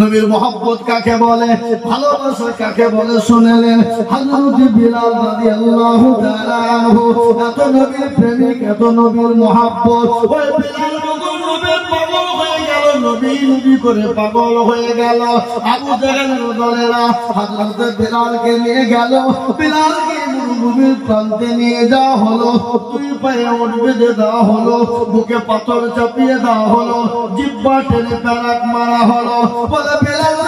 নবীর মহব্বত কাকে বলে, ভালোবাসা কাকে বলে শুনলেন। হযরত বিলাল রাদিয়াল্লাহু তাআলা আনহু এত নবীর প্রেমিক, এত নবীর মহব্বত। ওই বিলাল যখন নবীর পাগল হয়ে গেল, নবী নবী করে পাগল হয়ে গেল, আবু জাহেলের দলেরা হযরত বিলালকে নিয়ে গেল। বিলালকে মরুভূমির প্রান্তে নিয়ে যাওয়া হলো, দুই পায়ে ওঠ বেঁধে দেওয়া হলো, বুকে পাথর চাপিয়ে দেওয়া হলো, জিহ্বা টেনে তারাক মারা হলো। বলে বিলাল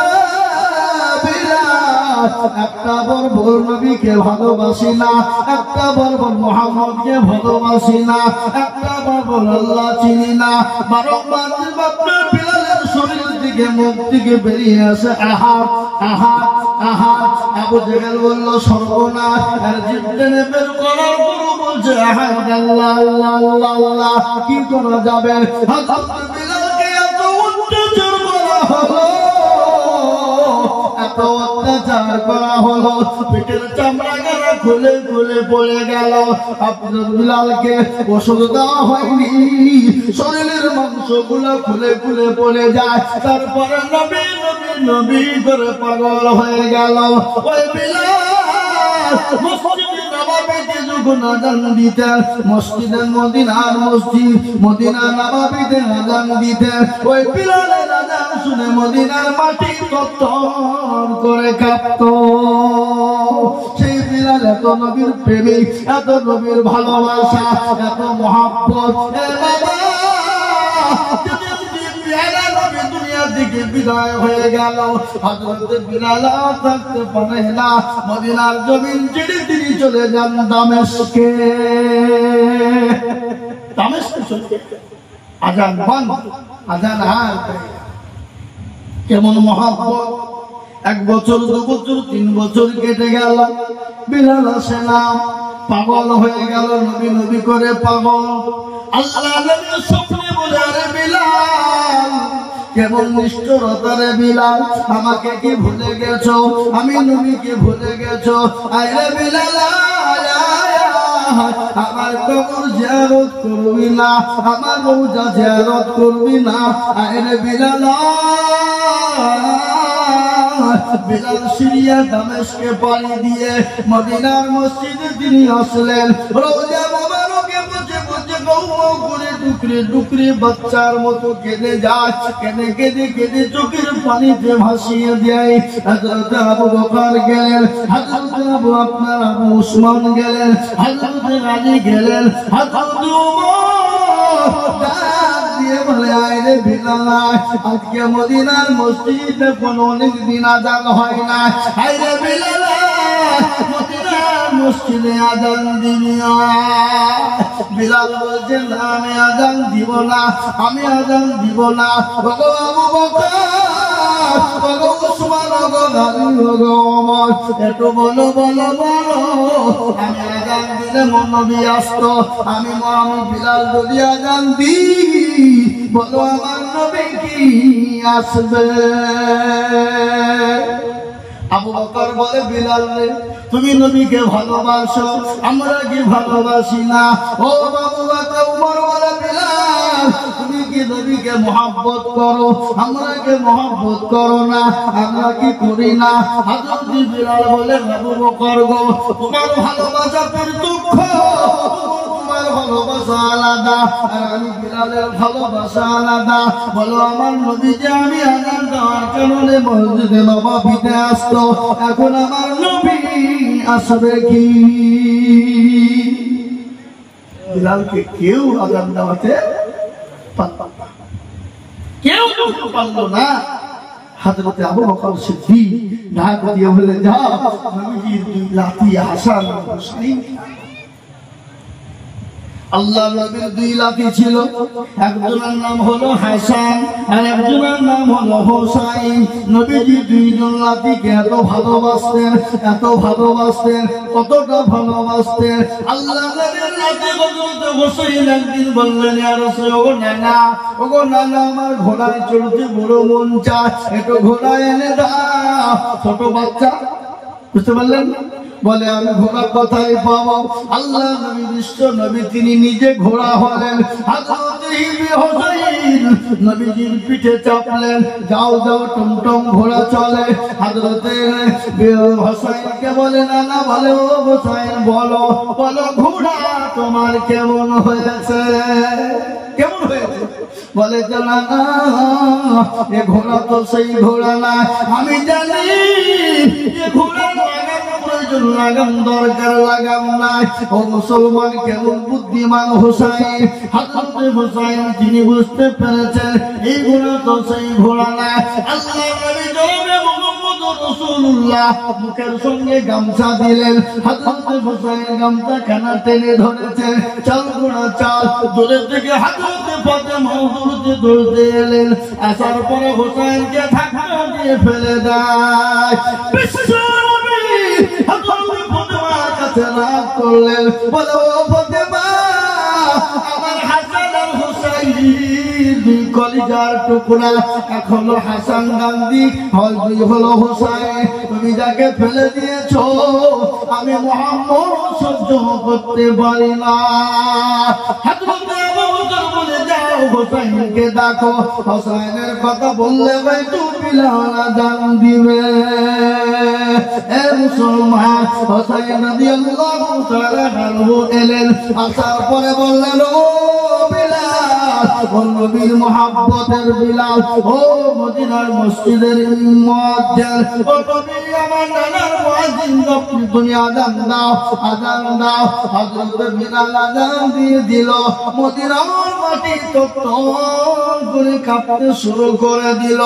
একটা বর্বর নবীকে ভালোবাসি না, একটা বর্বর মুহাম্মদকে ভালোবাসি না, একটা বর্বর আল্লাহ চিনি না। বারংবার আপনার বিলালের শরীর থেকে মুখ থেকে বেরিয়ে আসে আহাদ আহাদ আহাদ। আবু জাহেল বলল সর্বনাশ, আর জিব্রাইল বের করার পর বলছে আহাদ আল্লাহ আল্লাহ আল্লাহ আল্লাহ। কি করা যাবে? হযরত বিলালকে এত অত্যাচার করা হলো, এত অত্যাচার করা হলো, পেটের চামড়া গালা খুলে খুলে পড়ে গেল। আপনার বিলালকে ওষুধ দেওয়া হয়নি, শরীরের মাংসগুলো খুলে খুলে পড়ে যায়। তারপরে নবী নবী নবী করে পাগল হয়ে গেল। ওই বিলাল মসজিদে নববীতে যখন আযান দিতেন, মসজিদে মদিনার মসজিদ মদিনা নববীতে আযান দিতেন, ওই বিলালের আযান শুনে মদিনার মাটি থরথর করে কাঁপতো। সেই বিলাল এত নবীর প্রেমিক, এত নবীর ভালোবাসা, এত মহব্বত। দুনিয়া থেকে বিদায় হয়ে গেল, হযরত বিলাল থাকতে পারে না, মদিনার জমিন ছেড়ে তিনি চলে যান দামেস্কে। দামেস্কে চলে আযান বন্ধ, আযান আর কেমন মহব্বত। 1 বছর 2 বছর 3 বছর কেটে গেল, বিলাল আসে না, পাগল হয়ে গেল, নবী নবী করে পাগল। আল্লাহ নবী স্বপ্নে বলে আরে বিলাল কেমন নিষ্ঠুরতা রে বিলাল, আমাকে কি ভুলে গেছো? আমি নবীকে ভুলে গেছো? আরে বিলাল আমার কবর জিয়ারত করবি না, আমার রওজা জিয়ারত করবি না? আরে বিলাল বিলাল সিরিয়া দামেস্কে পাড়ি দিয়ে মদিনার মসজিদে তিনি আসলেন। রওজা মোবারকে বসে বসে গৌ করে টুকরে টুকরে বাচ্চার মতো কেঁদে যায়, কেঁদে কেঁদে কেঁদে চোখের পানিতে ভাসিয়ে দেয়। হযরত আবু বকর গেলেন, হযরত আবু উসমান গেলেন, হযরত আলী গেলেন, হযরত আজকে মদিনার মসজিদে কোন অনেক দিন আযান হয় না, আইরে বিলাল মদিনার মসজিদে আযান দিবি না। বিলাল বলছেন আমি আযান দিব না, আমি আযান দিব না। ওগো আবু বকর, ওগো উসমান, ওগো আলী, ওগো ওমর, একটু বলো বলো বলো, আমি আযান দিলে নবী আসতো, আমি বিলাল যদি আযান দিই বলো আমার নবী কি আসবে? আবু বকর বলে বিলাল রে তুমি নবীকে ভালোবাসো, আমরা কি ভালোবাসি না? ও আবু বকর উমর বলে বিলাল তুমি কি নবীকে মহব্বত করো, আমরা কি মহব্বত করো না? আমরা কি করি না? হযরত বিলাল বলে আবু বকর গো তোমার ভালোবাসা দুঃখ, তোমার ভালোবাসা আলাদা আর আমি বিলালের ভালোবাসা আলাদা। বলো আমার নবী যে আমি আযান দেওয়ার কারণে মসজিদে নববীতে আসতো, এখন আমার নবী আসবে কি? বিলালকে কেউ আযান দেওয়াতে পারল না, কেউ পারল না। হযরত আবু বকর সিদ্দিক ডাক দিয়ে বলে যাও নবীজির 2 লাঠি হাসান হুসাইন। আল্লাহ নবীর 2 লাঠি ছিল, একজনের নাম হলো হাসান আর একজনের নাম হলো হুসাইন। নবীজি 2 জন লাঠিকে এত ভালোবাসতেন, এত ভালোবাসতেন, কতটা ভালোবাসতেন। আল্লাহ নবীর লাঠি হযরত হুসাইন একদিন বললেন ইয়া রাসূল, ওগো নানা আমার ঘোড়ায় চড়তে বড় মন চায়, একটু ঘোড়া এনে দাও। ছোট বাচ্চা বুঝতে পারলেন, বলে আমি ঘোড়া কোথায় পাবো? আল্লাহ নবী বিশ্ব নবী তিনি নিজে ঘোড়া হলেন। হযরত হোসেন নবীজির পিঠে চাপলেন, যাও যাও টমটম ঘোড়া চলে। হযরত হোসেনকে বলে নানা বলে ও হোসেন বলো বলো ঘোড়া তোমার কেমন হয়েছে? কেমন হয়েছে? বলে যে না এ ঘোড়া তো সেই ঘোড়া না, আমি জানি এ ঘোড়া লাগানো প্রয়োজন, লাগাম দরকার, লাগাম নাই। ও মুসলমান কেমন বুদ্ধিমান হোসেন! হযরত হোসেন তিনি বুঝতে পেরেছেন এই ঘোড়া তো সেই ঘোড়া না। আল্লাহ নবী জনাবে মুহাম্মদুর রাসূলুল্লাহ মুখের সঙ্গে গামছা দিলেন। হযরত হোসেন গামছা খানা টেনে ধরেছেন, চল ঘোড়া চল। দূরে থেকে হযরত ফাতেমা দৌড়তে এলেন, আসার পরে হোসেনকে ধাক্কা দিয়ে ফেলে দেয়। বিশ্বনবী হযরত ফাতেমার কাছে রাগ করলেন, বলে ও ফাতেমা আমার হাসান আর হোসেন দুই কলিজার টুকরা, এখনো হাসান গান্ধী দুই হলো হোসেন, তুমি যাকে ফেলে দিয়েছো আমি মুহাম্মদ সহ্য করতে পারি না। হযরত আবু বকর বলে যাও হোসেনকে ডাকো, হোসেনের কথা বললে ভাই তুমি বিলাল আযান দিবে। এ মুসলমান হোসেন রাদিয়াল্লাহু তাআলা আনহু এলেন, আসার পরে বললেন ও বিলাল, ও নবীর মুহাব্বতের বিলাল, ও মদিনার মসজিদের মুয়াজ্জিন, ও নবী আমার নানার মুয়াজ্জিন, তুমি আযান দাও, আযান দাও। হযরত বিলাল আযান দিয়ে দিল, মদিনার মাটি তখন করে কাঁপতে শুরু করে দিল।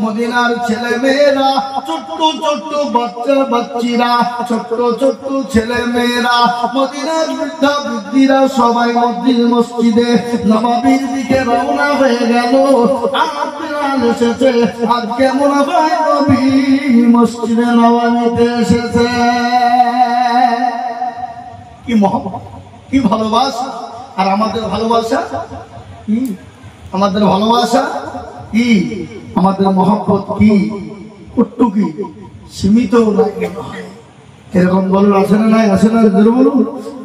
মদিনার ছেলে মেয়েরা, ছোট্ট ছোট্ট বাচ্চা বাচ্চিরা, ছোট্ট ছোট্ট ছেলে মেয়েরা, মদিনার বৃদ্ধা বৃদ্ধিরা সবাই মসজিদে নববীর দিকে রওনা হয়ে গেল। আর বিলাল এসেছে, আজকে মনে হয় নবী মসজিদে নববীতে এসেছে। কি মহব্বত, কি ভালোবাসা! আর আমাদের ভালোবাসা কি? আমাদের ভালোবাসা কি? আমাদের মহব্বত কি? কট্টু কি? সীমিত লাগে না। এরকম বলুন আছে না নাই? আছে না? বলুন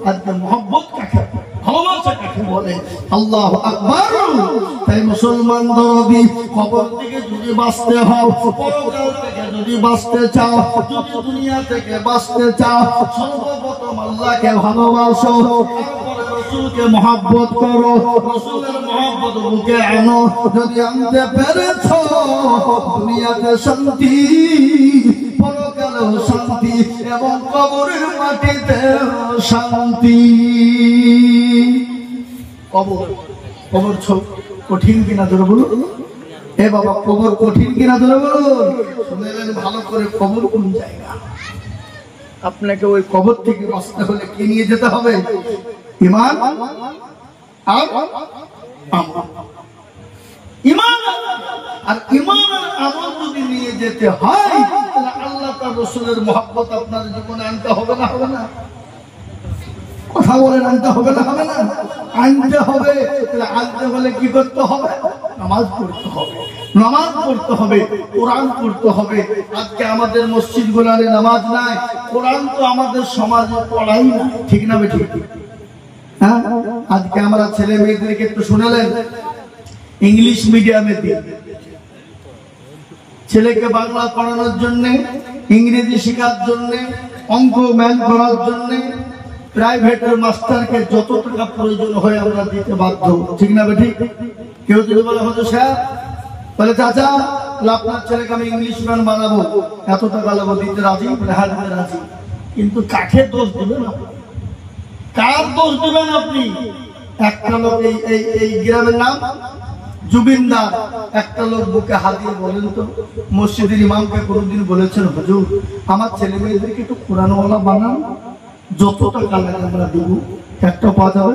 আজকে মহব্বত কাকে, ভালোবাসা কাকে বলে? আল্লাহু আকবার! তাই মুসলমান দরদি কবর থেকে যদি বাঁচতে হও, পরকাল থেকে যদি বাঁচতে চাও, যদি দুনিয়া থেকে বাঁচতে চাও, সর্বপ্রথম আল্লাহকে ভালোবাসো, তারপরে রাসূলকে মহব্বত করো, রাসূলের মহব্বত বুকে আনো। যদি আনতে পেরেছো দুনিয়াতে শান্তি, পরকালেও শান্তি এবং কবরের মাটিতে শান্তি। কবর কবর কঠিন কিনা ধরে বলুন? এ বাবা কবর কঠিন কিনা ধরে বলুন? শুনেলেন ভালো করে, কবর কোন জায়গা? আপনাকে ওই কবর থেকে বাঁচতে হলে কি নিয়ে যেতে হবে? ঈমান আর আমল। ঈমান আর ঈমান আর আমল যদি নিয়ে যেতে হয়, তাহলে আল্লাহ তার রাসূলের মহব্বত আপনার জীবনে আনতে হবে না? হবে না? কথা বলেন, আনতে হবে না? হবে না? আনতে হবে। তাহলে আনতে হলে কি করতে হবে? নামাজ পড়তে হবে, নামাজ পড়তে হবে, কোরআন পড়তে হবে। আজকে আমাদের মসজিদগুলোতে নামাজ নাই, কোরআন তো আমাদের সমাজে পড়াই না, ঠিক না বেঠিক? হ্যাঁ, আজকে আমরা ছেলে মেয়েদেরকে একটু শুনালেন ইংলিশ মিডিয়ামে দিয়ে, ছেলেকে বাংলা পড়ানোর জন্য, ইংরেজি শেখার জন্য, অঙ্ক ম্যান করার জন্য প্রাইভেটের মাস্টারকে যত টাকা প্রয়োজন হয় আমরা দিতে বাধ্য, ঠিক না বেঠিক? কেউ যদি বলে হুজুর সাহেব, বলে চাচা আপনার ছেলেকে আমি ইংলিশ ম্যান বানাবো, এত টাকা লাগবে, দিতে রাজি? হ্যাঁ দিতে রাজি। কিন্তু কাকে দোষ দেবেন? কার দোষ দেবেন আপনি? একটা লোক এই গ্রামের নাম জুবিনদার, একটা লোক বুকে হাত দিয়ে বলেন তো, মসজিদের ইমামকে কোনদিন বলেছেন হুজুর আমার ছেলে মেয়েদেরকে একটু কোরআনওয়ালা বানান, যত টাকা লাগে আমরা দিব? একটা পাওয়া যাবে?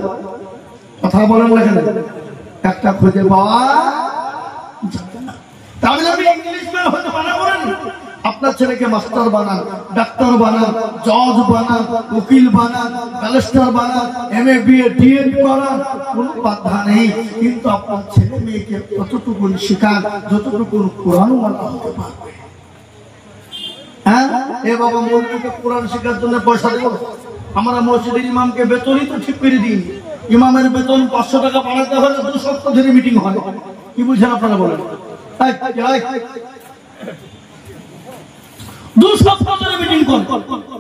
কথা বলেন না কেন? একটা খুঁজে পাওয়া যাবে না। তাহলে আমি ইংলিশ ম্যান হতে মানা করেন? আপনার ছেলেকে মাস্টার বানান, ডাক্তার বানান, জজ বানান, উকিল বানান, ব্যারিস্টার বানান, এমএ বিএ ডিএড করান, কোনো বাধা নেই। কিন্তু আপনার ছেলে মেয়েকে ততটুকু শেখান যতটুকু কোরআনওয়ালা হতে পারবে। হ্যাঁ, এ বাবা মসজিদে কোরআন শেখার জন্য পয়সা দেবো? আমরা মসজিদের ইমামকে বেতনই তো ঠিক করে দিই। ইমামের বেতন 500 টাকা বাড়াতে হলে 2 সপ্তাহ ধরে মিটিং হয়। কি বুঝছেন আপনারা বলেন? 2 সপ্তাহ ধরে মিটিং করে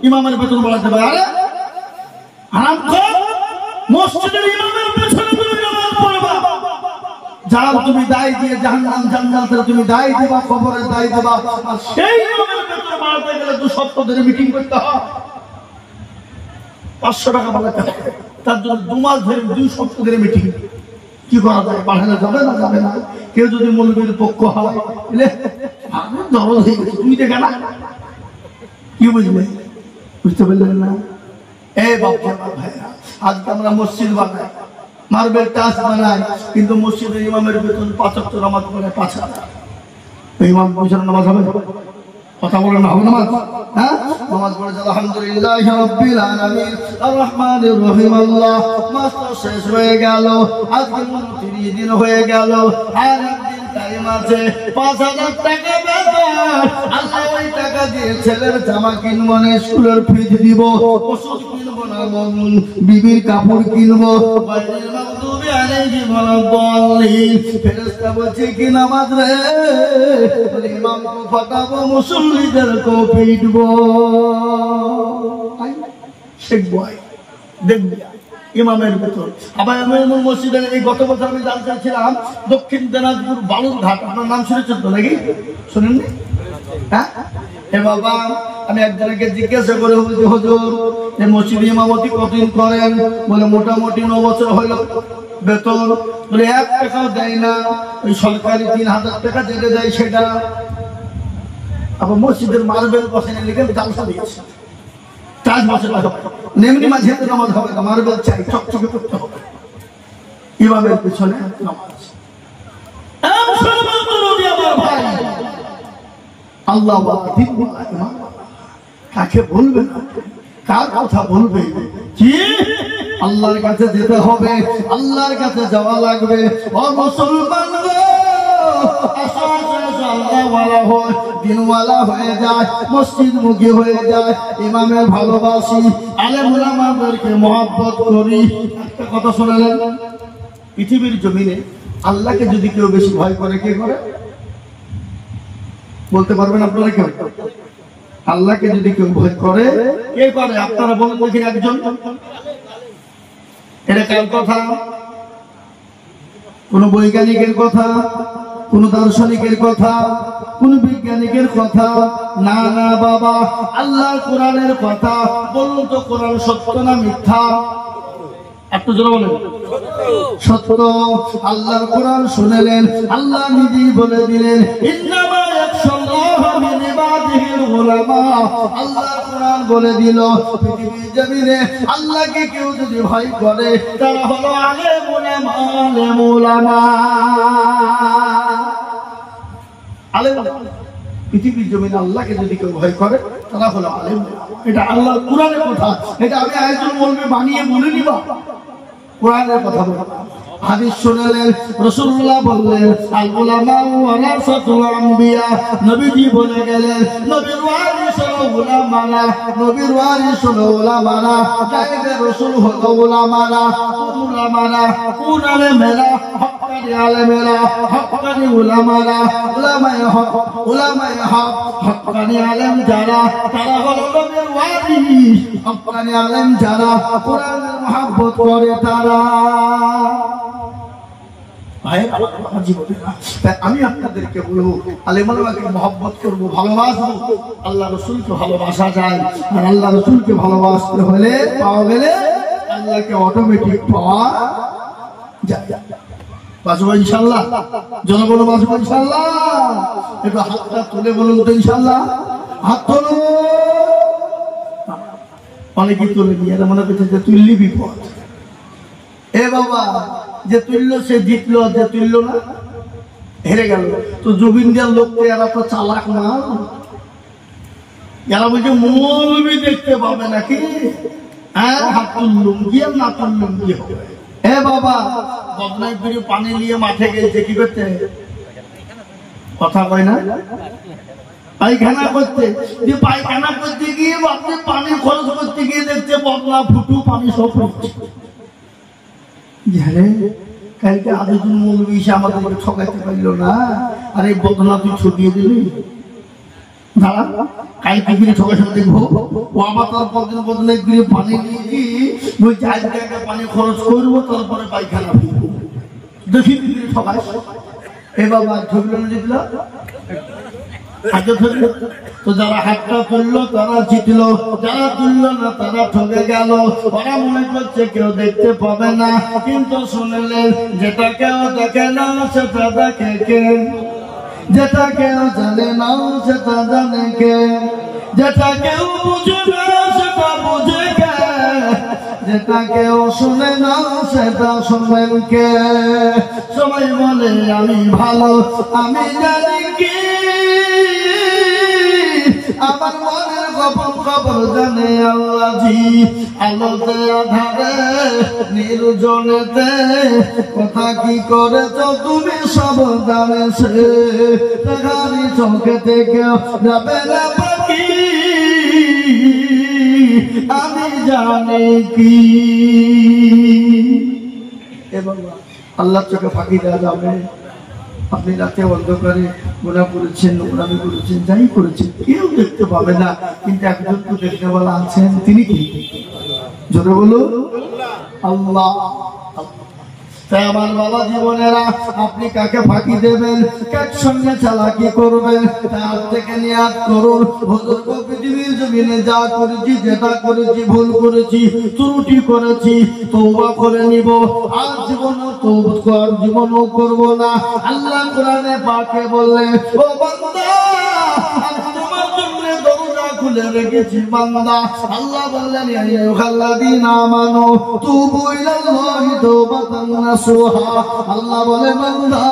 ইমামের বেতন বাড়াতে হবে। আরে হারামখোর, মসজিদের ইমামের পেছনে তুমি নামাজ পড়বা, যারা তুমি দায় দিয়ে জাহান্নাম জান্নাতের তুমি দায় দিবা, কবরের দায় দিবা, আর সেই ইমামের বেতন বাড়াতে গেলে 2 সপ্তাহ ধরে মিটিং করতে হয়, 500 টাকা বাড়াতে হবে। তার জন্য 2 মাস ধরে 2 সপ্তাহ ধরে মিটিং। কি করা যায়? বাড়ানো যাবে না? যাবে না। কেউ যদি মৌলবীর পক্ষ হয় তুমি দেখে না, কি বুঝলে? বুঝতে পারলেন না? এই বাবা ভাইরা, আজকে আমরা মসজিদ বানাই, মার্বেল টাচ বানাই, কিন্তু মসজিদের ইমামের বেতন 5 ওয়াক্ত নামাজ পড়ে 5,000। ইমাম পয়সার নামাজ হবে? কথা বলেন না, হবে নামাজ? হ্যাঁ, নামাজ পড়ে আলহামদুলিল্লাহ রাব্বিল আলামিন আর রহমানির রহিম, আল্লাহ মাস তো শেষ হয়ে গেল, আজকে 29 দিন হয়ে গেল, আর একদিন টাইম আছে, 5,000 টাকা বেতন। আল্লাহ ওই টাকা দিয়ে ছেলের জামা কিনবো না, স্কুলের ফিজ দিব, ওষুধ কিনবো না, বিবির কাপড় কিনবো। ফেরেশতা বলছে কি নামাজ রে, ইমামকে ফাটাবো, মুসল্লিদেরকে পিটবো, শিখবো, দেখবি ইমামের বেতন। আবার ইমাম মসজিদের এই গত বছর আমি জানতে চাইছিলাম, দক্ষিণ দিনাজপুর বালুরঘাট, আপনার নাম শুনেছেন তো নাকি? শুনেননি? হ্যাঁ, এ বাবা, আমি একজনকে জিজ্ঞাসা করে বলছি, হুজুর এই মসজিদে ইমামতি কতদিন করেন? বলে মোটামুটি 9 বছর হলো। বেতন বলে 1 টাকাও দেয় না, ওই সরকারি 3,000 টাকা যেটা দেয় সেটা। আবার মসজিদের মার্বেল বসেন লিখে জালসা দিয়েছে, 4 বছর নেমনি মাঝে নামাজ হবে না, মার্বেল চাই, চকচকে করতে হবে ইমামের পিছনে নামাজ। আল্লাহ কাকে বলবে না, কার কথা বলবে? কি আল্লাহর কাছে যেতে হবে, আল্লাহর কাছে যাওয়া লাগবে। ও মুসলমান, আল্লাহওয়ালা হয়, দিনওয়ালা হয়ে যায়, মসজিদ মুখী হয়ে যায়, ইমামের ভালোবাসি, আলেম উলামাদেরকে মহব্বত করি। একটা কথা শোনালেন, পৃথিবীর জমিনে আল্লাহকে যদি কেউ বেশি ভয় করে, কে করে? বলতে পারবেন আপনারা? কেউ? আল্লাহকে যদি কেউ ভয় করে, কে করে? আপনারা বলেন দেখি একজন। এটা কার কথা? কোন বৈজ্ঞানিকের কথা, কোন দার্শনিকের কথা, কোন বিজ্ঞানিকের কথা? না না বাবা, আল্লাহ কোরআনের কথা। বলুন তো, কোরআন সত্য না মিথ্যা? একটু জোরে বলেন। সত্য। আল্লাহর কোরআন শুনলেন, আল্লাহ নিজেই বলে দিলেন, ইন্নামা ইয়াখশাল্লাহা মিন ইবাদিহিল উলামা। আল্লাহ কোরআন বলে দিল, পৃথিবীর জমিনে আল্লাহকে কেউ যদি ভয় করে, তারা হলো আলেম উলামা। আলেম উলামা, আলেম পৃথিবীর জমিনে আল্লাহকে যদি কেউ ভয় করে, তারা হলো আলেম। এটা আল্লাহর কোরআনের কথা, এটা আমি আয়াতুল বলবে বানিয়ে বলে নিবা, কোরআনের কথা বলবো। হাদিস শুনালেন, রাসূলুল্লাহ বললেন, আল উলামা ওয়ারাসাতুল আম্বিয়া। নবীজি বলে গেলেন, নবীর ওয়ারিস হলো উলামারা, নবীর ওয়ারিস হলো উলামারা। গায়েবের রাসূল হলো উলামারা। উলামারা কোন আলেমেরা? হক্কানি আলেমেরা, হক্কানি উলামারা। উলামায়ে হক, উলামায়ে হক, হক্কানি আলেম যারা, তারা হলো নবীর ওয়ারিস। হক্কানি আলেম যারা, কোরআনের মহব্বত করে তারা। আমি আপনাদেরকে বলবো, আলেমাকে মহব্বত করবো, ভালোবাসবো। আল্লাহ রসুলকে ভালোবাসা যায়, আর আল্লাহ রসুলকে ভালোবাসতে হলে, পাওয়া গেলে আল্লাহকে অটোমেটিক পাওয়া যায়। বাসবো ইনশাল্লাহ? জন বলো বাসবো ইনশাল্লাহ? একটু হাতটা তুলে বলুন তো ইনশাল্লাহ। হাত তোলো। অনেকে তুলে নিয়ে মনে করছে যে তুললি বিপদ। এ বাবা, যে তুললো সে জিতলো, যে তুললো না হেরে গেল। তো জুবিনদার লোককে এরা তো চালাক না, এরা বলছে মৌলবি দেখতে পাবে নাকি? হ্যাঁ, হাত তুললুম গিয়ে না তুললুম কি হবে? এ বাবা, বদনাই করে পানি নিয়ে মাঠে গেছে, কি করতে? কথা কয় না? পায়খানা করতে যে পায়খানা করতে গিয়ে আপনি পানি খরচ করতে গিয়ে দেখতে বদলা ফুটু পানি সব পড়ছে। জানে কালকে আরেকজন মৌলবী এসে আমাদেরকে ঠকাইতে পারলো না, আর এই বদলা তুই ছড়িয়ে দিবি। দাঁড়া কালকে গিয়ে ঠকাই দেখবো, ও আবার তার পরদিন বদলে গিয়ে পানি নিয়ে গিয়ে ওই জায়গাটা পানি খরচ করবো, তারপরে পায়খানা ফিরবো। দেখি গিয়ে ঠকাই এ বাবা ধরল না জিতল, আগে ধরল তো যারা হাতটা তুললো তারা জিতলো, যারা তুললো না তারা ঠকে গেল। ওরা মনে করছে কেউ দেখতে পাবে না, কিন্তু শুনলেন যেটা কেউ দেখে না সেটা দেখে কে, যেটা কেউ জানে না সেটা জানে কে, যেটা কেউ বুঝে না সেটা বুঝে কে, যেটা কেউ শুনে না সেটা শোনেন কে। সবাই বলে আমি ভালো, আমি জানি কি আমার মনের গোপন খবর জানে আল্লাহ জি। আলোতে আধারে নির্জনেতে কথা কি করেছ তুমি সব জানে সে, দেখানি চোখে থেকে যাবে না পাখি আমি জানি কি। এবং আল্লাহ চোখে ফাঁকি দেওয়া যাবে। আপনি রাতে অন্ধকারে গুনাহ করেছেন, নোংরামি করেছেন, যাই করেছেন কেউ দেখতে পাবে না, কিন্তু একজন তো দেখতে বলা আছেন, তিনি কি? জোরে বলো আল্লাহ। তাই আমার বাবা জীবনেরা আপনি কাকে ফাঁকি দেবেন, কার সঙ্গে চালাকি করবেন, তার থেকে নিয়াত করুন হুজুর পৃথিবীর জমিনে যা করেছি, যেটা করেছি, ভুল করেছি, ত্রুটি করেছি, তওবা করে নিব, আর জীবনও করব না। আল্লাহ কোরআনে পাকে বললেন ও বান্দা আমি তোমার জন্য দরজা খুলে রেখেছি বান্দা। আল্লাহ বললেন ইয়া আইয়ুহাল্লাযীনা আমানু তুবু ইলাল্লাহি তাওবাতান নাসুহা। আল্লাহ বলে বান্দা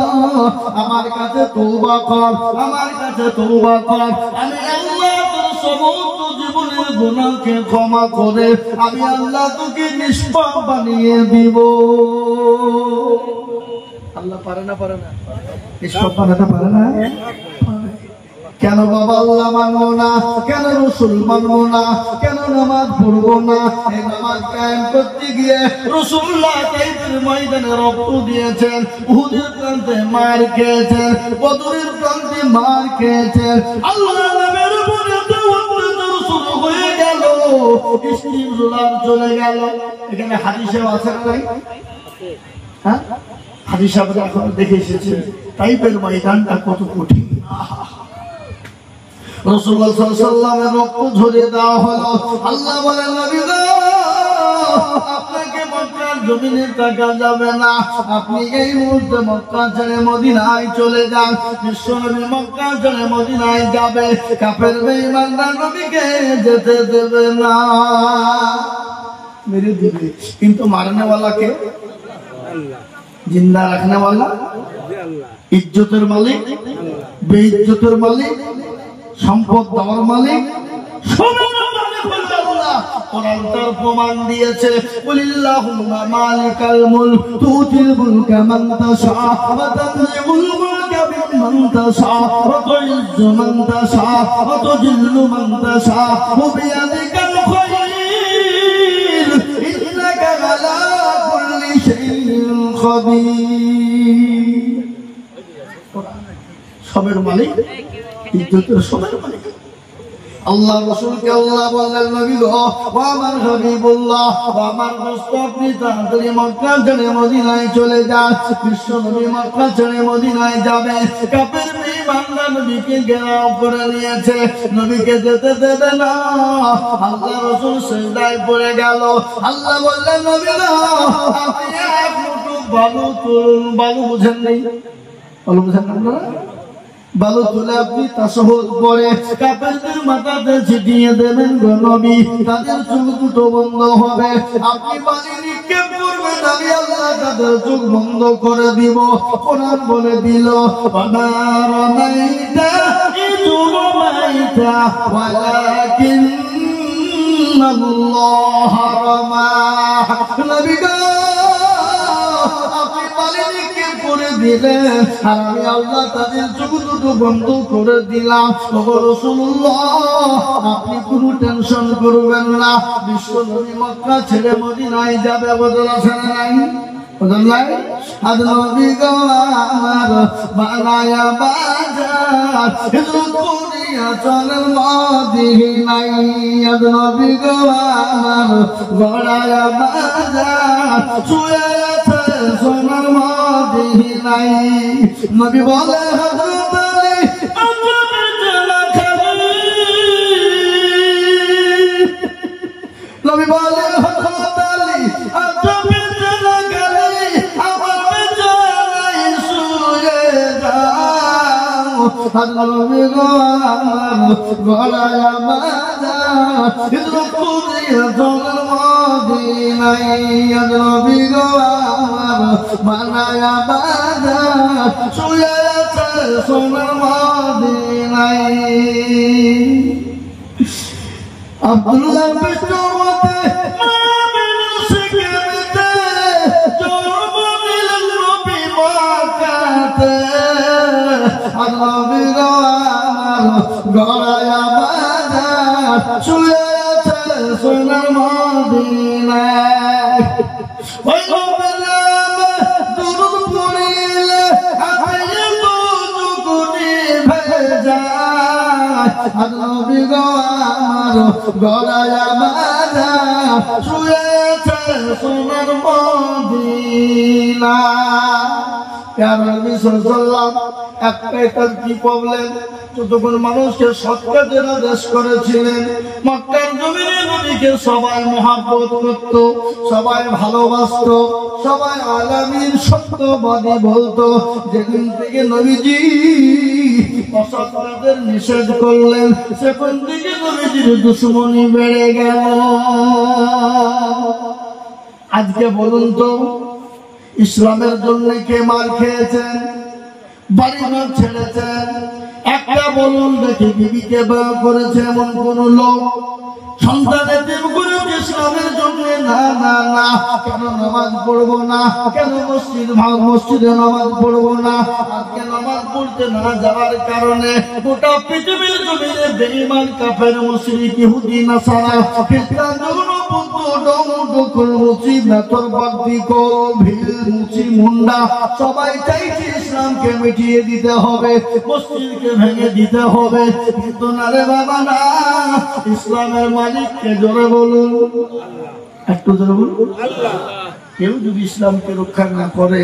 আমার কাছে তওবা কর, আমার কাছে তওবা কর, আমি আল্লাহ তোর সমস্ত জীবনের গুনাহকে ক্ষমা করে আমি আল্লাহ তোকে নিষ্পাপ বানিয়ে দিব। আল্লাহ পারে না? পারে না? নিষ্পাপ বানাতে পারে না? কেন বাবা আল্লাহ মানবো না, কেন রসুল মানবো না, কেন নামাজ পড়বো না? এই নামাজ কায়েম করতে গিয়ে রাসূলুল্লাহ তাইফের ময়দানে রক্ত দিয়েছেন, উহুদের প্রান্তে মার খেয়েছেন, বদরের প্রান্তে মার খেয়েছেন। আল্লাহর নামের উপরে অত্যাচার শুরু হয়ে গেল, ইস্তিগফার চলে গেল। এখানে হাদিসে আছে না নাই? হ্যাঁ হাদিস আমরা এখন দেখে এসেছি তাইফের ময়দানটা কত কঠিন। রাসূলুল্লাহ সাল্লাল্লাহু আলাইহি ওয়াসাল্লামের রক্ত ঝরিয়ে দেওয়া হলো। আল্লাহ বলেন নবী গো আপনাকে মক্কার জমিনে থাকা যাবে না, আপনি এই মুহূর্তে মক্কা ছেড়ে মদিনায় চলে যান। বিশ্বনবী মক্কা ছেড়ে মদিনায় যাবে, কাফের বেঈমানরা নবীকে যেতে দেবে না, মেরে দিবে। কিন্তু মারনে वाला কে? আল্লাহ। জিন্দা রাখনে वाला আল্লাহ। ইজ্জতের মালিক, বেইজ্জতের মালিক, সম্পদ দেওয়ার মালিক, সোনার মালিক হলো আল্লাহ। কোরআন তার প্রমাণ দিয়েছে কুলিল্লাহুম্মা মালিকাল মুলক তুতিল মুলকা মান তাশা ওয়া তানজিমুল মুলকা বিমান তাশা ওয়া তুইজ্জু মান তাশা ওয়া তুযিল্লু মান তাশা ওয়া বিয়াদিকাল খায়র ইন্নাকা আলা কুল্লি শাইইন খাবীর। সবের মালিক, ইজ্জতের সবের মালিক আল্লাহ। রাসূলকে আল্লাহ বললেন নবী গো ও আমার হাবিবুল্লাহ, ও আমার দোস্ত আপনি তাড়াতাড়ি মক্কা ছেড়ে মদিনায় চলে যান। বিশ্ব নবী মক্কা ছেড়ে মদিনায় যাবে, কাফের বেঈমানরা নবীকে ঘেরাও করে নিয়েছে, নবীকে যেতে দেবে না। আল্লাহ রাসূল সিজদায় পড়ে গেল। আল্লাহ বললেন নবী গো আপনি এক মুঠো বালু তুলুন। বালু বুঝেন নাই? বালু বুঝেন না? বালু তুলে আপনি তাশাহুদ পড়ে কাফেরদের মাথাতে ছিটিয়ে দেবেন গো নবী, তাদের চোখ দুটো বন্ধ হবে। আপনি বালি নিক্ষেপ করবেন, আমি আল্লাহ তাদের চোখ বন্ধ করে দিব। কোরআন বলে দিল ওয়া রামাইতা ইয রামাইতা ওয়ালাকিন্নাল্লাহ রামা। নবী গো আপনি বালি নিক্ষেপ করে দিলেন আর আমি আল্লাহ তাদের চোখ দুটো বন্ধ করে দিলাম। ওগো রাসূলুল্লাহ, আপনি কোনো টেনশন করবেন না। বিশ্ব নবী মক্কা ছেড়ে মদিনায় যাবে, বদল আছে না নাই? বদল নাই? আজ নবী গো আমার বানায়া বাজার হিজরত করিয়া চলেন মদিনায়। আজ নবী গো আমার বানায়া বাজার শুয়ে আছে সোনার মদিনায়। নবী বলে হযরত নবী বলে হযরত আলী আচ্ছা বেচারা গেলে আমার বেচারাই শুয়ে যাও। আর নবী গো আমার গলায় বাজার হিজরত করিয়া চলেন মদিনায়। আর নবী গো আমার বানায়া বাজার শুয়ে আছে সোনার মদিনায়। আব্দুল্লাহ বিশ্বতে মামিন শিখতে জোবনিল নবী মক্কাতে। নবী গো আমার গলায় বাজার শুয়ে আছে সোনার মদিনায়। ওই নবীর নামে দুরূদ পড়িলে হাতে দুগুনি ভেজা। নবী গো আমার গলায় বাজার শুয়ে আছে সোনার মদিনায়। প্যারা নবী সাল্লাল্লাহু একটাই তার কি প্রবলেম, যতক্ষণ মানুষকে সৎ কাজের আদেশ করেছিলেন মক্কার জমিনে নবীকে সবাই মহব্বত করত, সবাই ভালোবাসত, সবাই আলামিন সত্যবাদী বলতো। যেদিন থেকে নবীজি অসৎ কাজের নিষেধ করলেন সেখান থেকে নবীজির দুশমনি বেড়ে গেল। আজকে বলুন তো ইসলামের জন্য কে মার খেয়েছেন, বাড়ি ঘর ছেড়েছেন? একটা বলুন দেখি বিবিকে বিয়ে করেছে এমন কোন লোক? সন্তানের প্রেম করেছে ইসলামের জন্য? না না না। কেন নামাজ পড়বো না? কেন মসজিদে নামাজ পড়বো না? আজকে নামাজ পড়তে না যাওয়ার কারণে গোটা পৃথিবীর জমিনে বেঈমান কাফের মুশরিক ইহুদি নাসারা খ্রিস্টান জগন্নাথ ডমডকল মুচি মেথর বাগদি কল ভিল মুচি মুন্ডা সবাই চাইছে ইসলামকে মিটিয়ে দিতে হবে, মসজিদকে ভেঙে দিতে হবে। কিন্তু না রে বাবা না, ইসলামের মালিককে জোরে বলুন, একটু জোরে বলুন আল্লাহ। কেউ যদি ইসলামকে রক্ষা না করে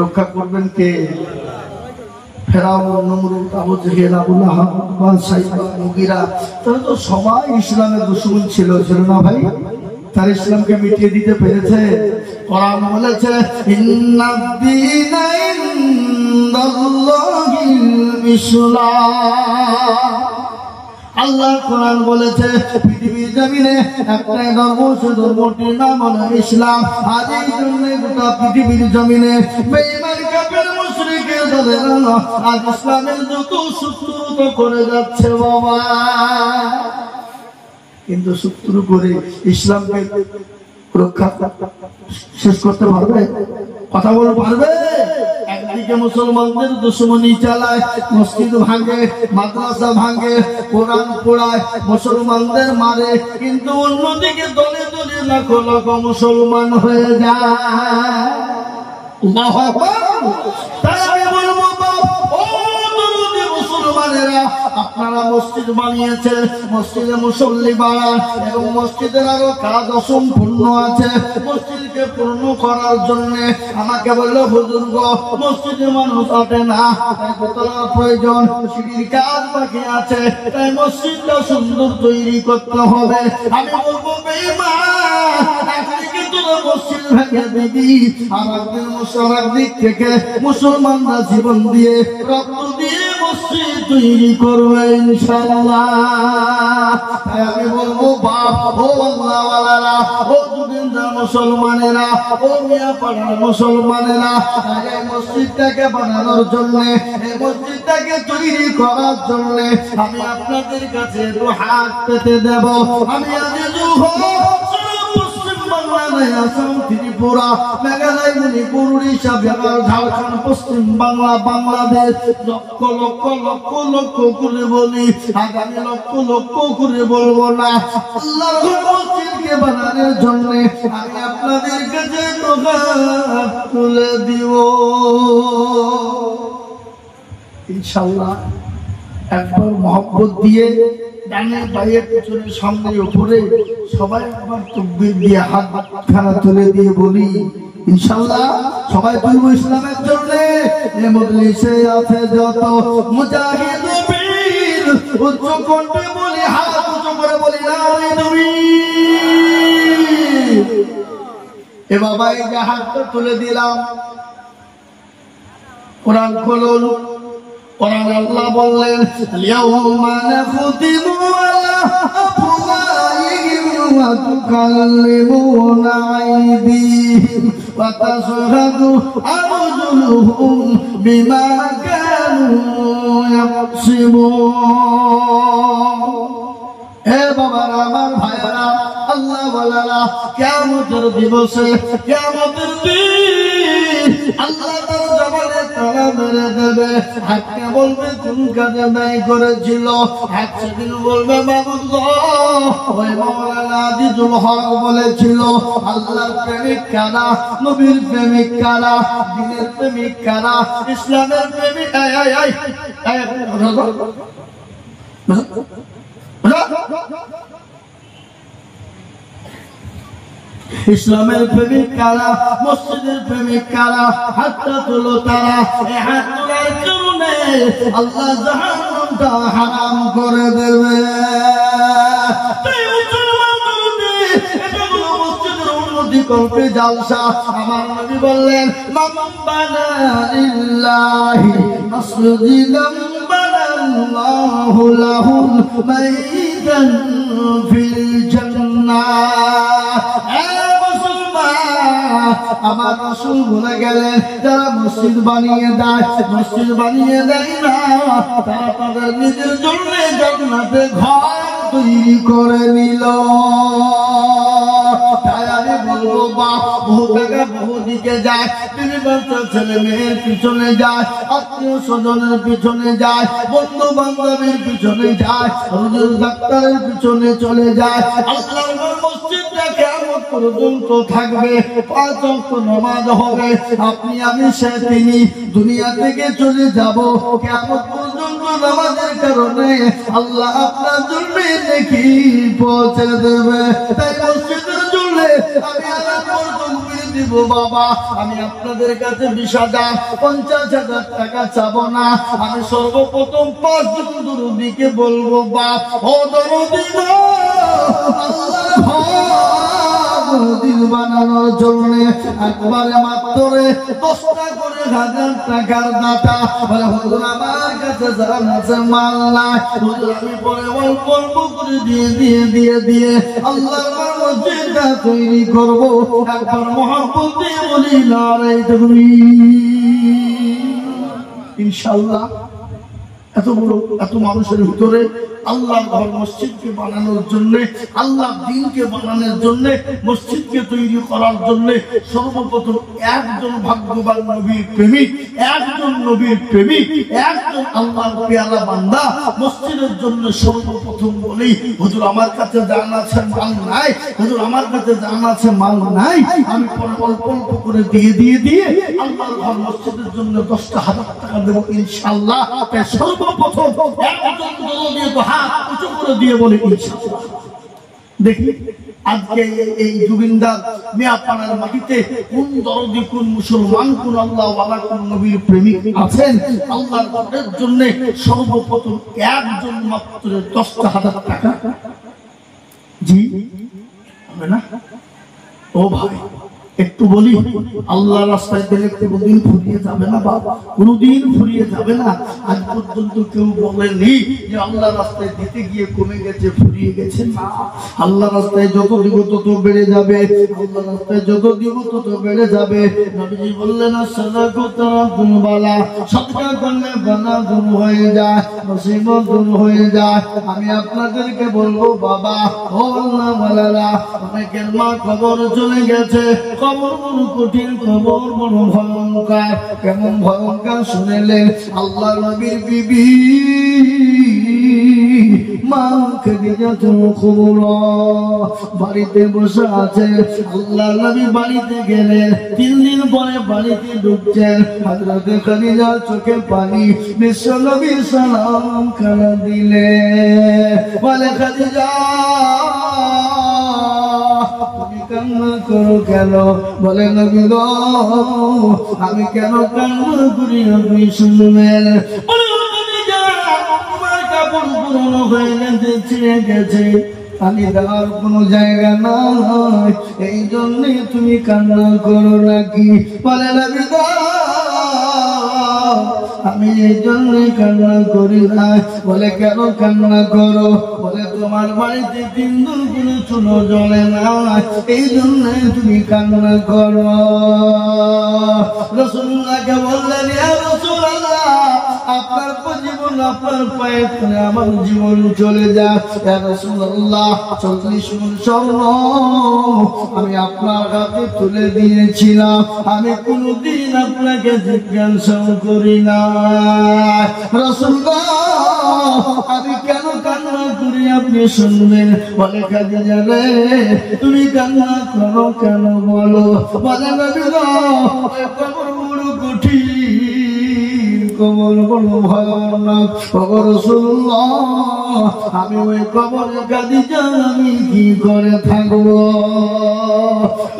রক্ষা করবেন কে? ফেরাউন, নমরুদ, আবু জেহেল, আবু লাহাব, সাইবা, মুগীরা, তারা তো সবাই ইসলামের দুশমন ছিল, ছিল না ভাই? তার ইসলামকে মিটিয়ে দিতে পেরেছে? কোরআন বলেছে ইন্নাদ-দীনা ইনদাল্লাহিল ইসলাম। আল্লাহ কোরআন বলেছে পৃথিবীর জমিনে একটাই ধর্ম, সে ধর্মটির নাম হলো ইসলাম। আজ এই জন্য গোটা পৃথিবীর জমিনে বেঈমান কাফের মুশরিকের দলেরা আজ ইসলামের যত শত্রুতা করে যাচ্ছে বাবা। কিন্তু শত্রু করে ইসলামকে রক্ষা শেষ করতে পারবে? কথা বলতে পারবে? একদিকে মুসলমানদের দুশমনি চালায়, মসজিদ ভাঙে, মাদ্রাসা ভাঙে, কোরআন পড়ায়, মুসলমানদের মারে, কিন্তু অন্যদিকে দলে দলে লাখো লাখো মুসলমান হয়ে যায়। আল্লাহু আকবার। তাই আমি বলবো মুসলমানেরা, আপনারা মসজিদ বানিয়েছে, মসজিদে মুসল্লি বাড়ান এবং মসজিদের আরো কাজ অসম্পূর্ণ আছে। মসজিদকে পূর্ণ করার জন্য আমাকে বললো হুজুর গো মসজিদে মানুষ আসে না, দোতলার প্রয়োজন, সিঁড়ির কাজ বাকি আছে, তাই মসজিদটা সুন্দর তৈরি করতে হবে। আমি বলবো বেঈমান, একদিকে তোরা মসজিদ ভেঙে দিবি, আর একদিক থেকে মুসলমানরা জীবন দিয়ে রক্ত দিয়ে মসজিদ তৈরি করবে ইনশাআল্লাহ। আমি বলবো বাপ, ও আল্লাহওয়ালারা, ও যুগেন্দ্র মুসলমানেরা, ও মিয়া পাড়ার মুসলমানেরা, এই মসজিদটাকে বানানোর জন্য, এই মসজিদটাকে তৈরি করার জন্য আমি আপনাদের কাছে দু হাত পেতে দেব। আমি আজ নাই আসাম, ত্রিপুরা, মেঘালয়, মণিপুর, উড়িষ্যা, বিহার, ঝাড়খণ্ড, পশ্চিম বাংলা, বাংলাদেশ, লক্ষ লক্ষ লক্ষ লক্ষ করে বলি, আগামী লক্ষ লক্ষ করে বলবো না। আল্লাহর ঘর মসজিদকে বানানোর জন্য আমি আপনাদের কাছে তুলে দিব ইনশাআল্লাহ। একবার মহব্বত দিয়ে ডানের বাইয়ের পিছনে সামনে উপরে সবাই একবার তাকবীর দিয়ে হাত খানা তুলে দিয়ে বলি ইনশাআল্লাহ। সবাই তুলবো ইসলামের জন্য। এই মজলিসে আছে যত মুজাহিদ বীর, উচ্চ কণ্ঠে বলি, হাত উঁচু করে বলি নারে তাকবীর। এ বাবা এই যে হাতটা তুলে দিলাম, কোরআন খুলুন। কোরআন আল্লাহ বললেন ইয়াউমা নাখতিমু আলা আফওয়াহিহিম ওয়া তুকাল্লিমুনা আইদিহিম ওয়া তাশহাদু আরজুলুহুম বিমা কানু ইয়াকসিবুন। হে বাবারা, আমার ভাইরা, আল্লাহ বলেরা, কিয়ামতের দিবসে, কিয়ামতের দিন আল্লাহ তার জবানে তালা মেরে দেবে। হাতকে বলবে কোন কাজে ব্যয় করেছিল, হাত সেদিন বলবে মাবুদ ওই মাওলানা আজিজুল হক বলেছিল আল্লাহর প্রেমিক কারা, নবীর প্রেমিক কারা, দ্বীনের প্রেমিক কারা, ইসলামের প্রেমিক। ইসলামের প্রেমিক কারা, মসজিদের প্রেমিক কারা, হাতটা তোলো তারা। এই হাত তোলার কারণে আল্লাহ জাহান্নামটা হারাম করে দেবে। কল্পে জালসা আমার নবী বললেন মান বানা লিল্লাহি মাসজিদান বানাল্লাহু লাহুল বাইতান ফিল জান্নাহ। আমার রাসূল বলে গেলেন যারা মসজিদ বানিয়ে দেয়, মসজিদ বানিয়ে দেয় না, তারা তাদের নিজের জন্য জান্নাতে ঘর তৈরি করে নিল। তাই আমি বলবো বাপ বহু টাকা বহু দিকে যায়, বিবি বাচ্চা ছেলে মেয়ের পিছনে যায়, আত্মীয় স্বজনের পিছনে যায়, বন্ধু বান্ধবের পিছনে যায়, হুজুর ডাক্তারের পিছনে চলে যায়। আল্লাহর মসজিদটা কিয়ামত পর্যন্ত থাকবে, 5 ওয়াক্ত নামাজ হবে, আপনি আমি সে তিনি দুনিয়া থেকে চলে যাব। কিয়ামত পর্যন্ত নামাজের কারণে আল্লাহ আপনার জন্য নেকি পৌঁছে দেবে। তাই মসজিদের জন্য আমি আলাদা তাকবীর দিব বাবা। আমি আপনাদের কাছে 20,000 50,000 টাকা চাবো না। আমি সর্বপ্রথম 5 জন দরুদীকে বলবো বাপ ও দরুদী গো, আল্লাহর দিল বানানোর জন্য একবারে মাত্র 10টা করে 1000 টাকার দাতা। বলে হুজুর আমার কাছে জান আছে মাল নাই, হুজুর আমি পরে অল্প অল্প করে দিয়ে আল্লাহর মসজিদটা তৈরি করব। একবার মহব্বত দিয়ে বলি নারে তাকবীর। ইনশাআল্লাহ এত বড় এত মানুষের ভিতরে আল্লাহর ঘর মসজিদকে বানানোর জন্য, আল্লাহর দ্বীনকে বানানোর জন্য, মসজিদকে তৈরি করার জন্য সর্বপ্রথম একজন ভাগ্যবান নবীর প্রেমিক, একজন নবীর প্রেমিক, একজন আল্লাহর পেয়ারা বান্দা মসজিদের জন্য সর্বপ্রথম বলি হুজুর আমার কাছে জান আছে মাল নাই, হুজুর আমার কাছে জান আছে মাল নাই, আমি পরে অল্প অল্প করে দিয়ে আল্লাহর ঘর মসজিদের জন্য 10,000 টাকা দেবো ইনশাআল্লাহ। তাই সর্বপ্রথম একজন দিয়ে তো হাত উঁচু করে দিয়ে বলে ইনশাআল্লাহ। দেখি আজকে এই জুবিন্দার মিয়াপাড়ার মাটিতে কোন দরদি, কোন মুসলমান, কোন আল্লাহ ওয়ালা, কোন নবীর প্রেমিক আছেন আল্লাহর ঘরের জন্য সর্বপ্রথম একজন মাত্র 10,000 টাকা। জি হবে না? ও ভাই একটু একটু বলি, আল্লাহ রাস্তায় গেলে কোনোদিন ফুরিয়ে যাবে না বাবা, কোনোদিন ফুরিয়ে যাবে না। আজ পর্যন্ত কেউ বলেনি যে আল্লাহ রাস্তায় দিতে গিয়ে কমে গেছে, ফুরিয়ে গেছে না। আল্লাহ রাস্তায় যত দিব তত বেড়ে যাবে, আল্লাহ রাস্তায় যত দিব তত বেড়ে যাবে। নবীজি বললেন সাদাকাতু বালা, সদকা করলে বালা দূর হয়ে যায়, মুসিবত দূর হয়ে যায়। আমি আপনাদেরকে বলবো বাবা, ও আল্লাহ ওয়ালারা, অনেকের মা কবর চলে গেছে। কবর বড় কঠিন, কবর বড় ভয়ঙ্কর। কেমন ভয়ঙ্কর শুনেলেন? আল্লাহ নবীর বিবি মা খাদিজা কুবরা বাড়িতে বসে আছে। আল্লাহ নবী বাড়িতে গেলেন, 3 দিন পরে বাড়িতে ঢুকছেন। হযরত খাদিজার চোখে পানি। বিশ্ব নবী সালাম করে দিলেন, বলে খাদিজা তুমি কান্না করো কেন? বলে নবী গো, আমি কেন কান্না করি আপনি শুনবেন। তোমার কাপড় পুরনো হয়ে গেছে, ছিঁড়ে গেছে, আমি দেওয়ার কোনো জায়গা নাই, এই জন্যে তুমি কান্না করো নাকি? বলে নবী গো, আমি এই জন্যে কান্না করি না। বলে কেন কান্না করো? বলে তোমার বাড়িতে 3 দিন কোনো চুলো জ্বলে না, এই জন্যে তুমি কান্না করো। রাসূলুল্লাহকে বললেন, ইয়া রাসূলুল্লাহ, আপনার জীবন আপনার পায়ে পড়ে আমার জীবন চলে যায়। ইয়া রাসূলুল্লাহ, 40 মণ স্বর্ণ আমি আপনার হাতে তুলে দিয়েছিলাম, আমি কোনদিন আপনাকে জিজ্ঞাসা করি না। রাসূলুল্লাহ, আমি কেন কান্না করি আপনি শুনবেন। বলে খাদিজা রে, তুমি কান্না করো কেন বলো? বলে নবী গো, কবর বড় কঠিন, কবর বড় ভয়ানক। রাসূলুল্লাহ, আমি ওই কবরে খাদিজা আমি কি করে থাকবো?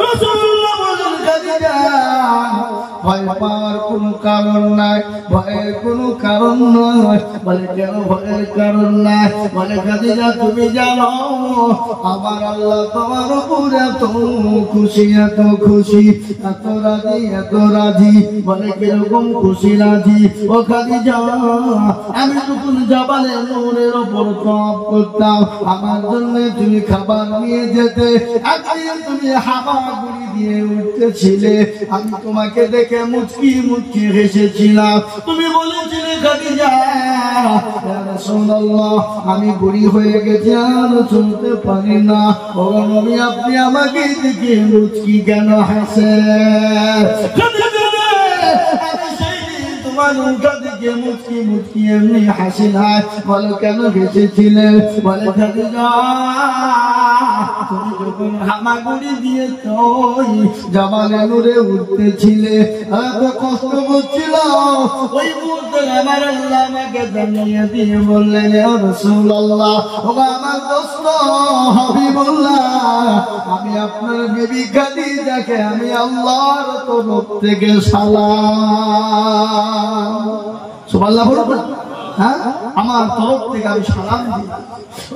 রাসূলুল্লাহ বলেন, খাদিজা ভয় পাওয়ার কোনো কারণ নাই, ভয়ের কোনো কারণ নয়। বলে কেন ভয়ের কারণ নাই? বলে খাদিজা তুমি জানো আমার আল্লাহ তোমার উপরে এত খুশি, এত খুশি, এত রাজি, এত রাজি। বলে কিরকম খুশি রাজি? ও খাদিজা, আমি যখন জাবালে নূরের উপর তওয়াফ করতাম, আমার জন্য তুমি খাবার নিয়ে যেতে, একদিন তুমি হাওয়া গুড়ি দিয়ে উঠতেছিলে, আমি তোমাকে দেখে মুচকি মুচকি হেসেছিলাম। তুমি বলেছিলে খাদিজা, ইয়া রাসূলুল্লাহ, আমি বুড়ি হয়ে গেছি, আর চলতে পারি না। ও নবী, আপনি আমাকে দেখে মুচকি কেন হাসেন? তোমার মুখটা দেখে মুচকি মুচকি এমনি হাসি নাই। বলো কেন হেসেছিলে? বলে খাদিজা, তুমি যখন হামাগুড়ি দিয়ে তুই জাবালে নূরে উঠতেছিলে, এত কষ্ট হচ্ছিল, ওই মুহূর্তে আমার আল্লাহ আমাকে জানিয়ে দিয়ে বললেন, ইয়া রাসূলুল্লাহ, ও আমার দোস্ত হাবিবুল্লাহ, আমি আপনার বিবি খাদিজাকে আমি আল্লাহর তরফ থেকে সালাম, সুবহানাল্লাহ বলুন, হ্যাঁ, আমার তরফ থেকে আমি সালাম দিই।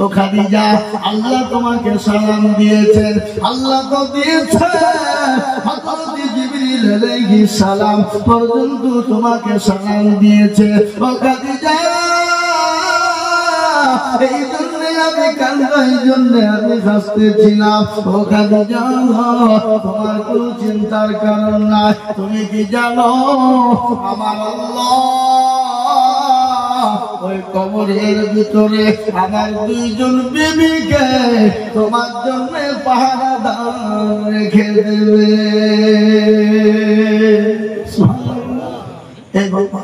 ও খাদিজা, আল্লাহ তোমাকে সালাম দিয়েছেন, আল্লাহ তো দিয়েছেন, হযরত জিবরিল আলাইহিস সালাম পর্যন্ত তোমাকে সালাম দিয়েছে। ও খাদিজা, এই জন্য আমি কান্না, এই জন্য আমি হাসতেছিলাম। ও খাদিজা, তোমার কোনো চিন্তার কারণ নাই। তুমি কি জানো আমার আল্লাহ ওই কবরের ভিতরে আমার 2 জন বিবিকে তোমার জন্য পাহারাদার রেখে দেবে। এই বাবা,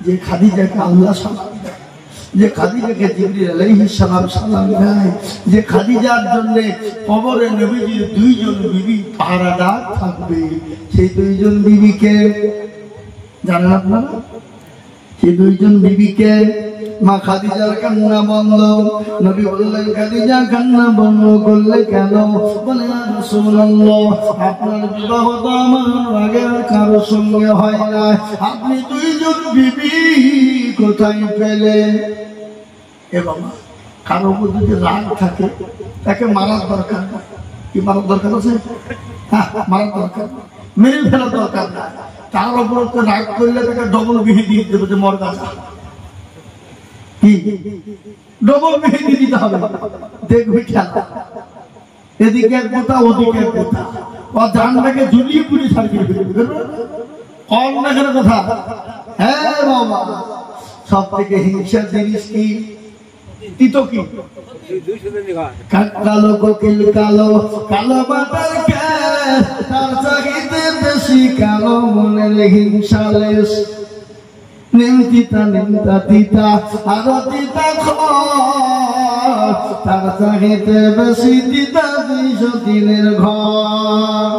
যে খাদিজাকে আল্লাহ সালাম দেয়, যে খাদিজাকে জিবরিল আলাইহিস সালাম সালাম দেয়, যে খাদিজার জন্য কবরে নবীজির 2 জন বিবি পাহারাদার থাকবে, সেই 2 জন বিবিকে জানেন আপনারা? সেই 2 জন বিবিকে মা খাদিজার কান্না বন্ধ। নবী বললেন, খাদিজা কান্না বন্ধ করলে কেন? বলে, ইয়া রাসূলুল্লাহ, আপনার বিবাহ তো আমার আগে কারোর সঙ্গে হয় না, আপনি 2 জন বিবি কোথায় পেলেন? এবং কারো মধ্যে যদি রাগ থাকে তাকে মারার দরকার, কি মারার দরকার আছে? হ্যাঁ, মারার দরকার। মেরে ফেলার দরকার নাই। তার উপর তো রাগ করলে তাকে ডবল বিহি দিয়ে দেবে যে মর্গা কি ডবল বিহি দিতে হবে। দেখবি খেলা, এদিকে এক কথা ওদিকে এক কথা, ও জানটাকে ঝুলিয়ে পুড়ে ছাড়িয়ে ফেলবে। কম দেখার কথা। হ্যাঁ বাবা, সব থেকে হিংসার জিনিস কি? তিতো কি? কালো কোকিল কালো, কালো বাতার তার চাহিদা বেশি, কালো মনের হিংসা লেশ। নিমতিতা নিমতা তিতা আরো তিতা তার চাহিদা বেশি, তিতা 200 দিনের ঘর।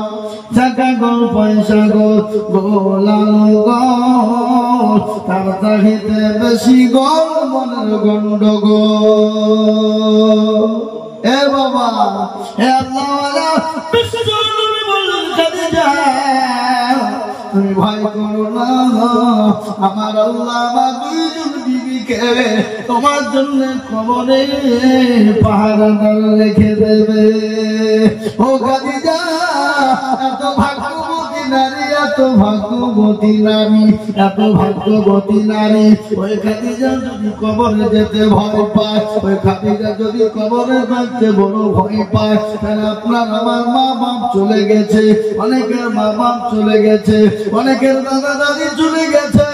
টাকা গোল পয়সা গোল গোলানো গোল, তার চাহিদা বেশি, গোল মনের গন্ডগোল। এ বাবা, হে আল্লাহ, বিশ্বনবী বললেন খাদিজা তুমি ভয় করো না, আমার আল্লাহ আমার 2 জন বিবিকে তোমার জন্য কবরে পাহারাদার রেখে দেবে। ও খাদিজা, এত ভাগ্যবতী নারী, এত ভাগ্যবতী নারী, এত ভাগ্যবতী নারী। ওই খাদিজা যদি কবরে যেতে ভয় পায়, ওই খাদিজা যদি কবরে যাইতে বড় ভয় পায়, তাহলে আপনার আমার মা বাপ চলে গেছে, অনেকের মা বাপ চলে গেছে, অনেকের দাদা দাদি চলে গেছে,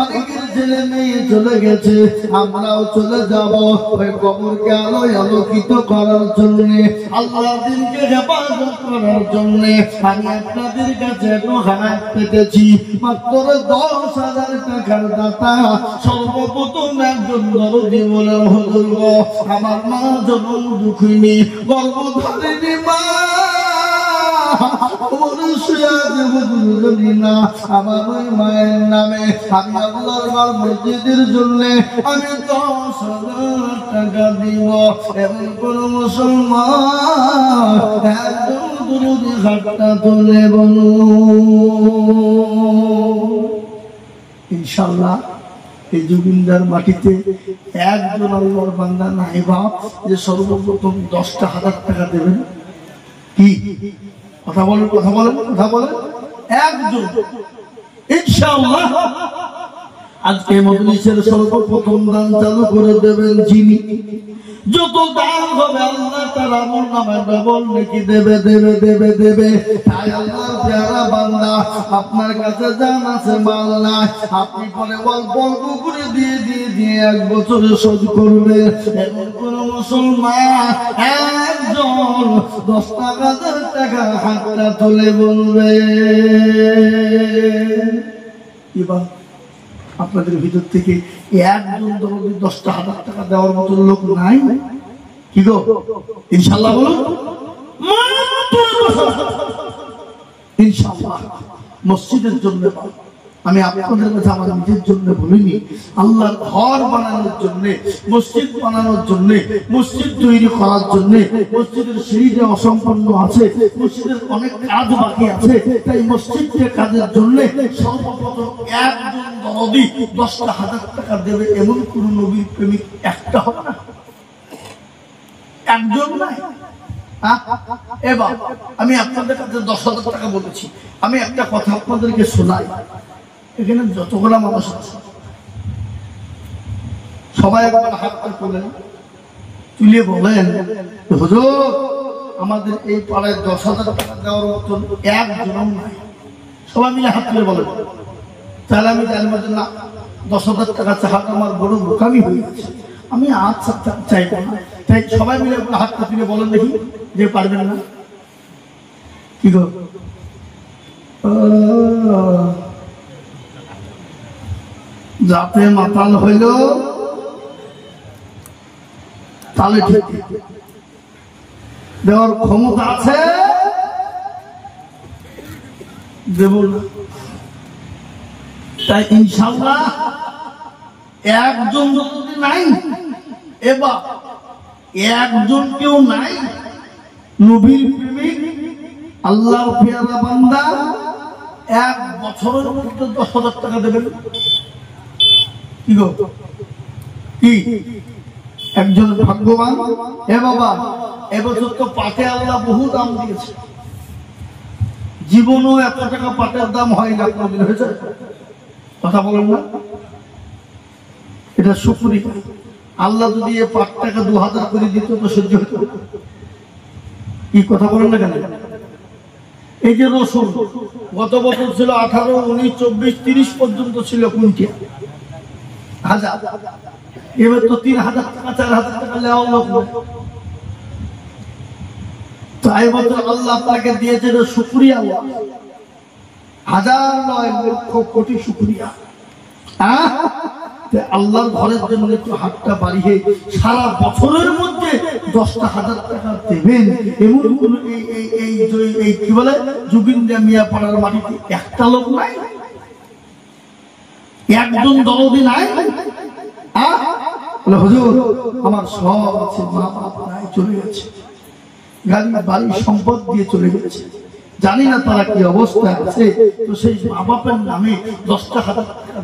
অনেকের ছেলে মেয়ে চলে গেছে, আমরাও চলে যাব। ওই কবরকে আলোয় আলোকিত করার জন্য, আল্লাহর দিনকে হেফাজত করার জন্য আমি আপনাদের কাছে একটু হাত পেতেছি। মাত্র 10,000 টাকার দাতা। সর্বপ্রথম একজন দরদি বলেন, হুজুর গো, আমার মা জনম দুঃখিনী, গর্ভধারিণী মা, আমার ওই মায়ের নামে আমি আল্লাহর মসজিদের জন্য আমি 10,000 টাকা দিব। এবং কোন মুসলমান একদম দুরুদি হাতটা তুলে বলুন, ইনশাআল্লাহ এই জুবিন্দার মাটিতে একজন আল্লাহর বান্দা নাই বাপ যে সর্বপ্রথম 10,000 টাকা দেবেন। কি কথা বলেন, কথা বলেন, কথা বলেন, একজন ইনশাআল্লাহ। আজকে মজলিসের সর্বপ্রথম দান চালু করে দেবেন যিনি, যত দান হবে আল্লাহ তার আমল নামায় ডবল নেকি দেবে দেবে দেবে দেবে। তাই আল্লাহর প্যারা বান্দা, আপনার কাছে জান আছে মাল নাই, আপনি পরে অল্প অল্প করে দিয়ে দিয়ে দিয়ে 1 বছরে শোধ করবে। এমন কোন মুসলমান একজন 10,000 টাকা হাতটা তুলে বলবে। এবার আপনাদের ভিতর থেকে একজন 10,000 টাকা দেওয়ার মতো লোক নাই? কি গো, ইনশাআল্লাহ বলুন, ইনশাআল্লাহ। মসজিদের জন্য আমি আপনাদের কাছে আমার নিজের জন্য বলিনি, আল্লাহর ঘর বানানোর জন্য, মসজিদ বানানোর জন্য, মসজিদ তৈরি করার জন্য। মসজিদের সিঁড়িটা অসম্পূর্ণ আছে, মসজিদের অনেক কাজ বাকি আছে, তাই মসজিদকে কাজের জন্য সর্বপ্রথম একজন দরদি 10,000 টাকা দেবে। এমন কোন নবীর প্রেমিক একটা হবে না? একজন নাই? এবার আমি আপনাদের কাছে 10,000 টাকা বলেছি। আমি একটা কথা আপনাদেরকে শোনাই। এখানে যতগুলা মানুষ আছে সবাই একবার হাতটা তোলেন, তুলে বলেন, হুজুর আমাদের এই পাড়ায় 10,000 টাকা দেওয়ার মতন একজন নাই। সবাই মিলে হাত তুলে বলেন। তাহলে আমি জানবো যে না, 10,000 টাকা চাহাটা আমার বড় বোকামি হয়ে গেছে, আমি আচ্ছা চাইবো না। তাই সবাই মিলে হাতটা তুলে বলেন দেখি, যে পারবেন না। কি গো, যাতে মাতাল হইল তাহলে ঠিক দেওয়ার ক্ষমতা আছে, দেব না। তাই ইনশাআল্লাহ একজন যদি নাই, এবার একজন কেউ নাই, নবীর প্রেমিক আল্লাহর পেয়ারা বান্দা 1 বছরের মধ্যে 10,000 টাকা দেবেন। কি গো, কি একজন ভাগ্যবান? এ বাবা, এবছর তো পাকে আল্লাহ বহু দাম দিয়েছে। জীবনও এত টাকা পাটের দাম হয় না, কোনদিন হয়েছে? কথা বলেন না, এটা শুকরিয়া। আল্লাহ যদি এই পাট টাকা 2000 করে দিত তো সহ্য হতো? কি কথা বলেন না কেন? এই যে রসুন গত বছর ছিল 18, 19, 24, 30 পর্যন্ত ছিল কুইন্টাল হাজার, এবার তো 3000 টাকা 4000 টাকা নেওয়া লোক। তাই বছর আল্লাহ আপনাকে দিয়েছে, শুকরিয়া, হাজার নয় লক্ষ কোটি শুকরিয়া। আল্লাহর ঘরের জন্য একটু হাতটা বাড়িয়ে সারা বছরের মধ্যে 10,000 টাকা দেবেন, এমন কোন এই কি বলে জুবিন্দা মিয়া পাড়ার মাটিতে একটা লোক নাই, একজন দরদি নাই। হুজুর আমার সব আছে, মা বাপ নাই, চলে গেছে, গাড়ি বাড়ি সম্পদ দিয়ে চলে গেছে, জানি না তারা কি অবস্থায় আছে। তো সেই মা বাপের নামে 10,000 টাকা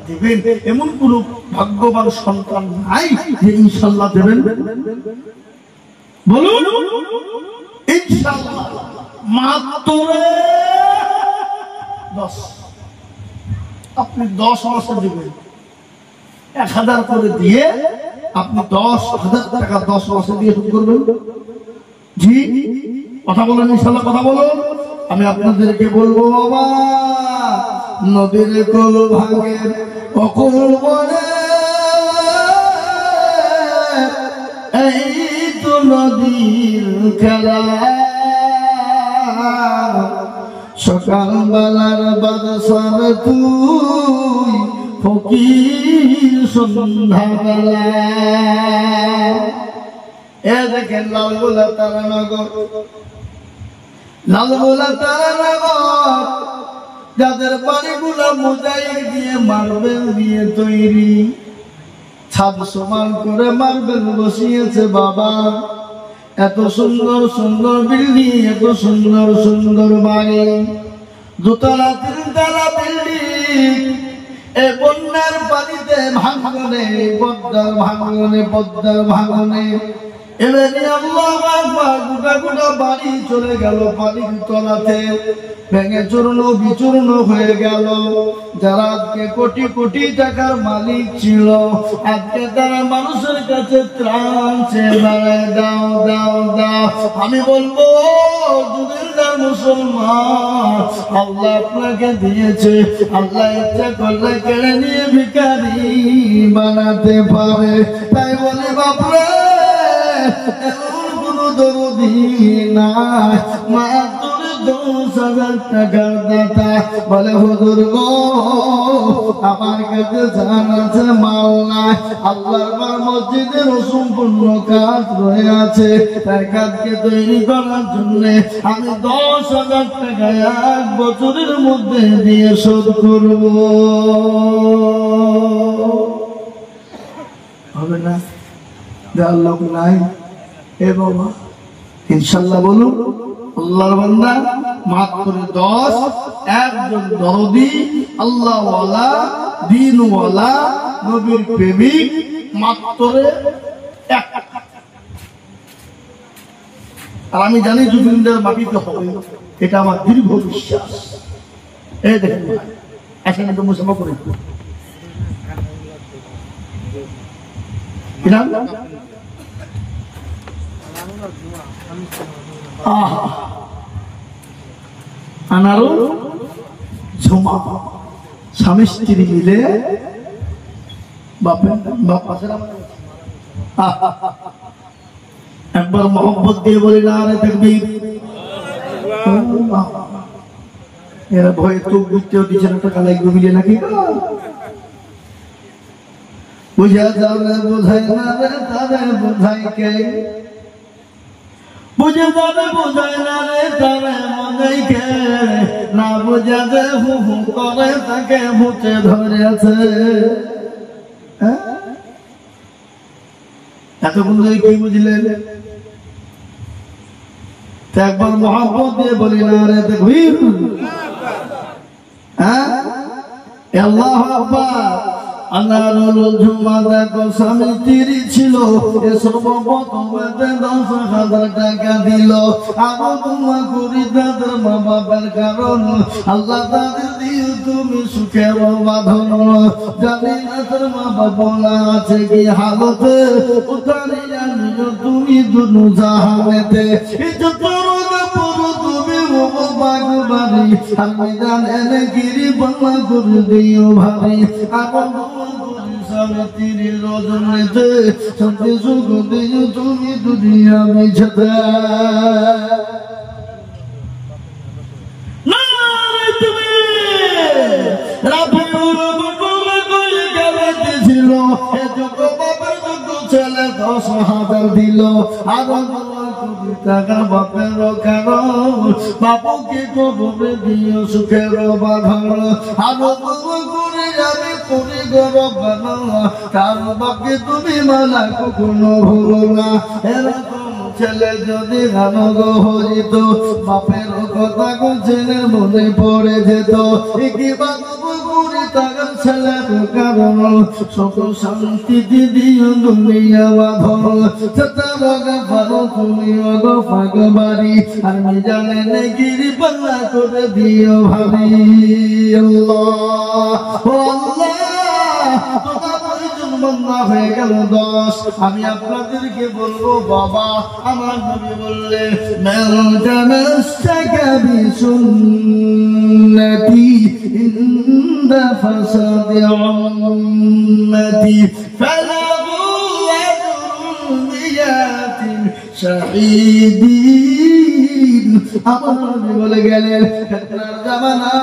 দেবেন, এমন কোন ভাগ্যবান সন্তান নাই যে ইনশাল্লাহ দেবেন? বলুন ইনশাল্লাহ। মাত্র 10, আপনি 10 মাসে দেবেন 1000 করে দিয়ে, আপনি 10,000 টাকা 10 মাসে দিয়ে শুরু করবেন। জি কথা বলেন ইনশাল্লাহ, কথা বলুন। আমি আপনাদেরকে বলবো, বাবা নদীর কোল ভাঙে অকুল বলে, এই তো নদীর খেলা, সকালবেলার বাদশার তুই ফকির সন্ধ্যাবেলা। এ দেখেন লালগোলা তারানগর, লালগোলা তারানগর, যাদের বাড়িগুলা মোজাইক দিয়ে মার্বেল দিয়ে তৈরি, ছাদ সমান করে মার্বেল বসিয়েছে বাবা। এত সুন্দর সুন্দর বিল্ডিং, এত সুন্দর সুন্দর বাড়ি, 2 তলা 3 তলা বিল্ডিং, এ বন্যার পানিতে ভাঙনে, পদ্মার ভাঙনে, পদ্মার ভাঙনে এবারে আল্লাহু আকবার, গোটা গোটা বাড়ি চলে গেল পানির তলাতে, ভেঙে চূর্ণ বিচূর্ণ হয়ে গেল। যারা আজকে কোটি কোটি টাকার মালিক ছিল, আজকে তারা মানুষের কাছে ত্রাণ চেয়ে বেড়ায়, দাও দাও দাও। আমি বলবো যুগের মুসলমান, আল্লাহ আপনাকে দিয়েছে, আল্লাহ ইচ্ছা করলে কেড়ে নিয়ে ভিখারি বানাতে পারে। তাই বলে বাপরে এমন কোন দরদি নাই, মাত্র 10,000 টাকার দাতা বলে হুজুর গো আমার কাছে জান আছে, মাল নাই, আল্লাহর মসজিদের অসম্পূর্ণ কাজ রয়ে আছে, তাই কাজকে তৈরি করার জন্য আমি 10,000 টাকা 1 বছরের মধ্যে দিয়ে শোধ করব। হবে না? দেওয়ার লোক নাই। এ বাবা ইনশাল্লাহ বলুন। আল্লাহর বান্দা মাত্র 10, একজন দরদি, আল্লাহওয়ালা, দ্বীনওয়ালা, নবীর প্রেমিক, মাত্র 1। আর আমি জানি জুবিন্দার মাটিতে হবে, এটা আমার দীর্ঘ বিশ্বাস। এই দেখেন এখানে তো মুসলমান করে আনারো ঝুমা, স্বামী স্ত্রী মিলে একবার মোহাম্মত দিয়ে বলি না রে তাকবীর। এরা ভয়ে তো বুঝতেও দিচ্ছে না, টাকা লাগবে মিলে নাকি। বুঝা যাবে বোঝাই না রে তারে বোঝাই কে, বুঝে যাবে বোঝাই না রে তারে মজাই কে, না বুঝা যে হু হু করে তাকে ভূতে ধরেছে। এতক্ষণ কি বুঝলেন? একবার মোহাম্মত দিয়ে বলি না রে তাকবীর। আল্লাহু আকবার। আনারুল জুমা দেখো স্বামী তিরি ছিল এ সর্বপ্রথমেতে 10,000 টাকা দিল আরো তোমা করি তাদের মা বাবার কারণ আল্লাহ তাদের দিও তুমি সুখের বাঁধন জানি না তোর মা বাবা না আছে কি হালতে উঠানি জানিও তুমি দুনু জাহানেতে যত রোগ পুরো তুমি বাগবাড়ি আমি জানেন গিরি বাংলা করে দিও ভাবি আমার স্বামী তিরি রজনীতে শান্তি সুখ দিও তুমি দুনিয়া মিছতে ছেলে 10,000 দিল আরো টাকা বাপের কারণ বাপুকে কবরে দিও সুখের বাঁধন আরো করে আমি করি গরব বানাও কারণ বাপকে তুমি মানা কখনো ভুলো না এরকম ছেলে যদি গানগ হইত বাপের কথা জেনে মনে পড়ে যেত কি বাপুরি তাগার ছেলের কারণ সকল শান্তি দিদিও দুনিয়া বাঁধন সেতারগা ভালো তুমি অগ ফাগবাড়ি আমি জানেন গিরি পাল্লা করে দিও ভাবি আল্লাহ বন্ধা হয়ে গেল 10 আমি আপনাদেরকে বলবো বাবা আমার নবী বললেন মান তামাসসাকা বিসুন্নতি ইনদা ফাসাদি উম্মতি ফালাহু আজরুন বিয়াতিন শাহীদিন আমার নবী বলে গেলেন ফিতনার জামানা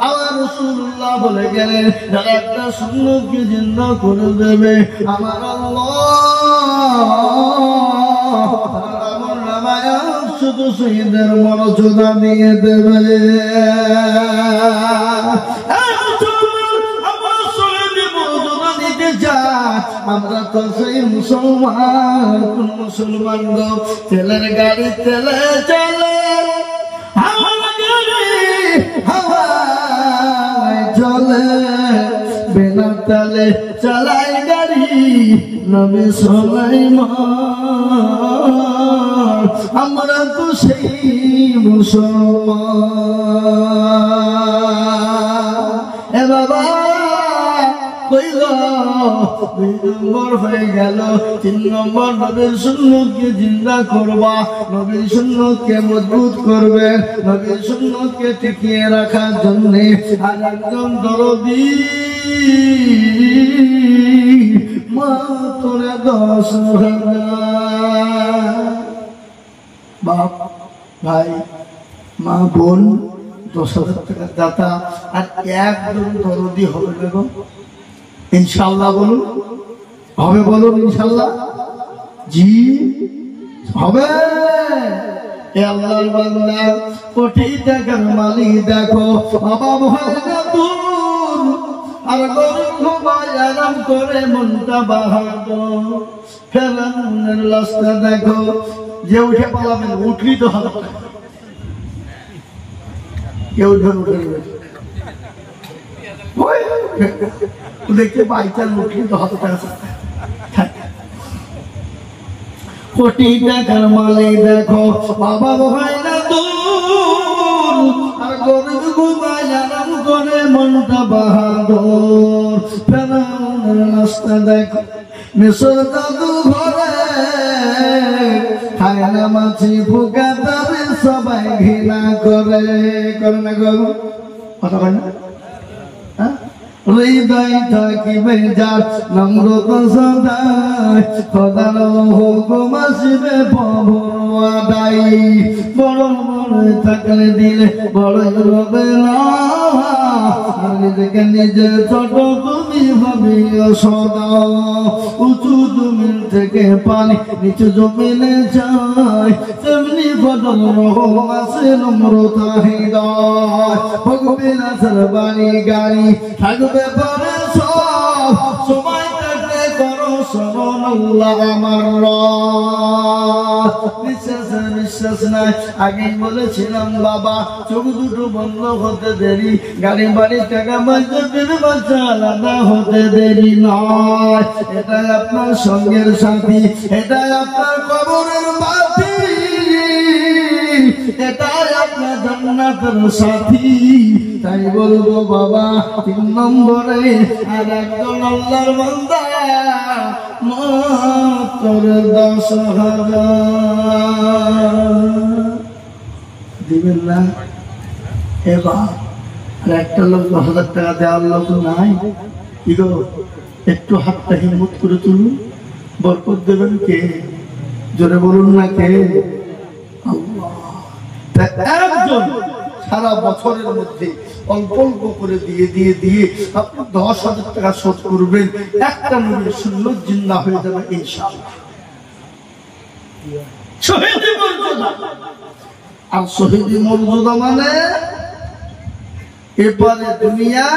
আমার রাসূলুল্লাহ বলে গেলেন যারা একটা সুন্নতকে জিন্দা করে দেবে আমার আল্লাহ আমার নামায় শুধু শহীদের মর্যাদা দিয়ে দেবে আমরা তো সেই মুসলমান কোন মুসলমান গো তেলের গাড়ি তেলে চলে হাওয়ায় চলে বিনা তেলে চালাই গাড়ি নবী সুলাইমান আমরা তো সেই মুসলমান এ বাবা কইল 2 নম্বর হয়ে গেল 3 নম্বর নবীর সুন্নতকে জিন্দা করবা নবীর সুন্নতকে মজবুত করবে নবীর সুন্নতকে টিকিয়ে রাখার জন্য আর একজন দরদি মাত্র 10,000 বাপ ভাই মা বোন 10,000 টাকা দাতা আর একজন দরদি হবে বেগম ইনশাআল্লাহ বলুন হবে বলুন ইনশাআল্লাহ জি হবে এ আল্লাহর বান্দা কোটি টাকার মালিক দেখো অভাব হয় না দূর আর গরিব ঘুমায় আরাম করে মনটা বাহাদুর ফেরাউনের লাশটা দেখো যে উঠে পালাবেন উঠলি তো হবে কেউ উঠে দেখতে বাইচার উঠলি তো হবে কোটি টাকার মালিক দেখো বাবা হয় না দূর আর গরিব ঘুমায় আরাম করে মনটা বাহাদুর ফেরাউনের লাশটা দেখো মিশর জাদু ঘরে খায় না মাছি ফুকা তারে সবাই ঘৃণা করে না গো কথা বল না হৃদয় থাকিবে যার নম্রতা সদায় খোদার হুকুম আসিবে পবনাদাই বড় বড় থাকলে দিলে বড় হবে না আর নিজেকে নিজে ছোট তুমি ভাবিও সদা উঁচু জমিন থেকে পানি নিচু জমিনে যায় তেমনি বদল রহম আছে নম্রতা হৃদয় ভগবে না বাড়ি গাড়ি থাকবে পরে সব সময় থাকতে করো শরণ আল্লাহ আমার বিশ্বাস নাই। আগেই বলেছিলাম বাবা চোখ দুটো বন্ধ হতে দেরি, গাড়ি বাড়ি টাকা পয়সা আলাদা হতে দেরি নয়। এটাই আপনার সঙ্গের সাথী, এটাই আপনার কবরের বাতি, এটাই আপনার জান্নাতের সাথী। তাই বলবো বাবা 3 নম্বরে আর একজন আল্লাহর বান্দা মাত্র 10,000 দিবেন না। এবার আর একটা লোক 10,000 টাকা দেওয়ার লোক নাই কি গো? একটু হাতটা হিম্মত করে তুলুন। বরকত দেবেন কে? জোরে বলুন না কে? আল্লাহ। একজন সারা বছরের মধ্যে অল্প অল্প করে দিয়ে দিয়ে দিয়ে আপনি 10,000 টাকা শোধ করবেন, একটা নবীর সুন্নাত জিন্দা হয়ে যাবে ইনশাআল্লাহ। শহীদি মর্যাদা। আর শহীদি মর্যাদা মানে এপারে দুনিয়া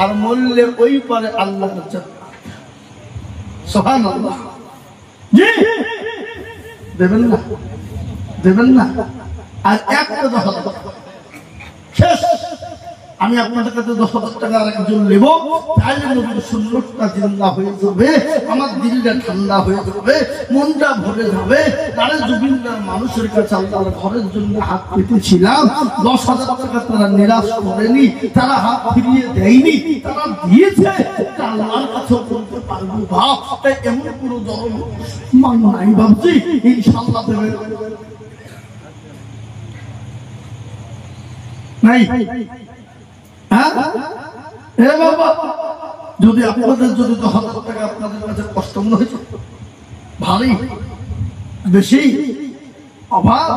আর মরলে ওই পারে আল্লাহর জান্নাত। সুবহানাল্লাহ। জি দেবেন না? দেবেন না? আর একটা 10,000 শেষ। আমি আপনাদের কাছে 10,000 টাকা আরেকজন নেব, তাহলে নবীর সুন্নাতটা জিন্দা হয়ে যাবে, আমার দিলটা ঠান্ডা হয়ে যাবে, মনটা ভরে যাবে। তারা জুবিনদার মানুষের কাছে আল্লাহর ঘরের জন্য হাত পেতেছিলাম, 10,000 টাকা তারা নিরাশ করেনি, তারা হাত ফিরিয়ে দেয়নি, তারা দিয়েছে। আল্লাহর কাছেও বলতে পারবো ভাব, তাই এমন কোনো ধরন মান নাই ভাবছি ইনশাআল্লাহ দেবে নাই। হ্যাঁ বাবা, যদি আপনাদের যদি 10,000 টাকা আপনাদের কাছে কষ্ট মনে হয়েছে, ভারী বেশি অভাব,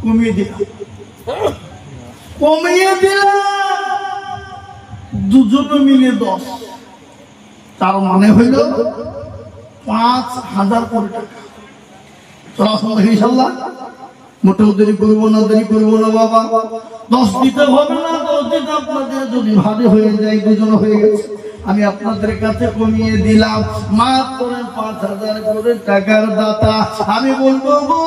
কমিয়ে দিলাম, দুজনে মিলে 10, তার মানে হইল 5,000 কোটি টাকা। চলা ইনশাআল্লাহ। মোটেও দেরি করবো না, দেরি করবো না বাবা। 10 দিতে হবে না, 10 দিতে আপনাদের যদি ভারী হয়ে যায়, দুজন হয়ে গেছে, আমি আপনাদের কাছে কমিয়ে দিলাম মাত্র 5,000 করে টাকার দাতা। আমি বলবো গো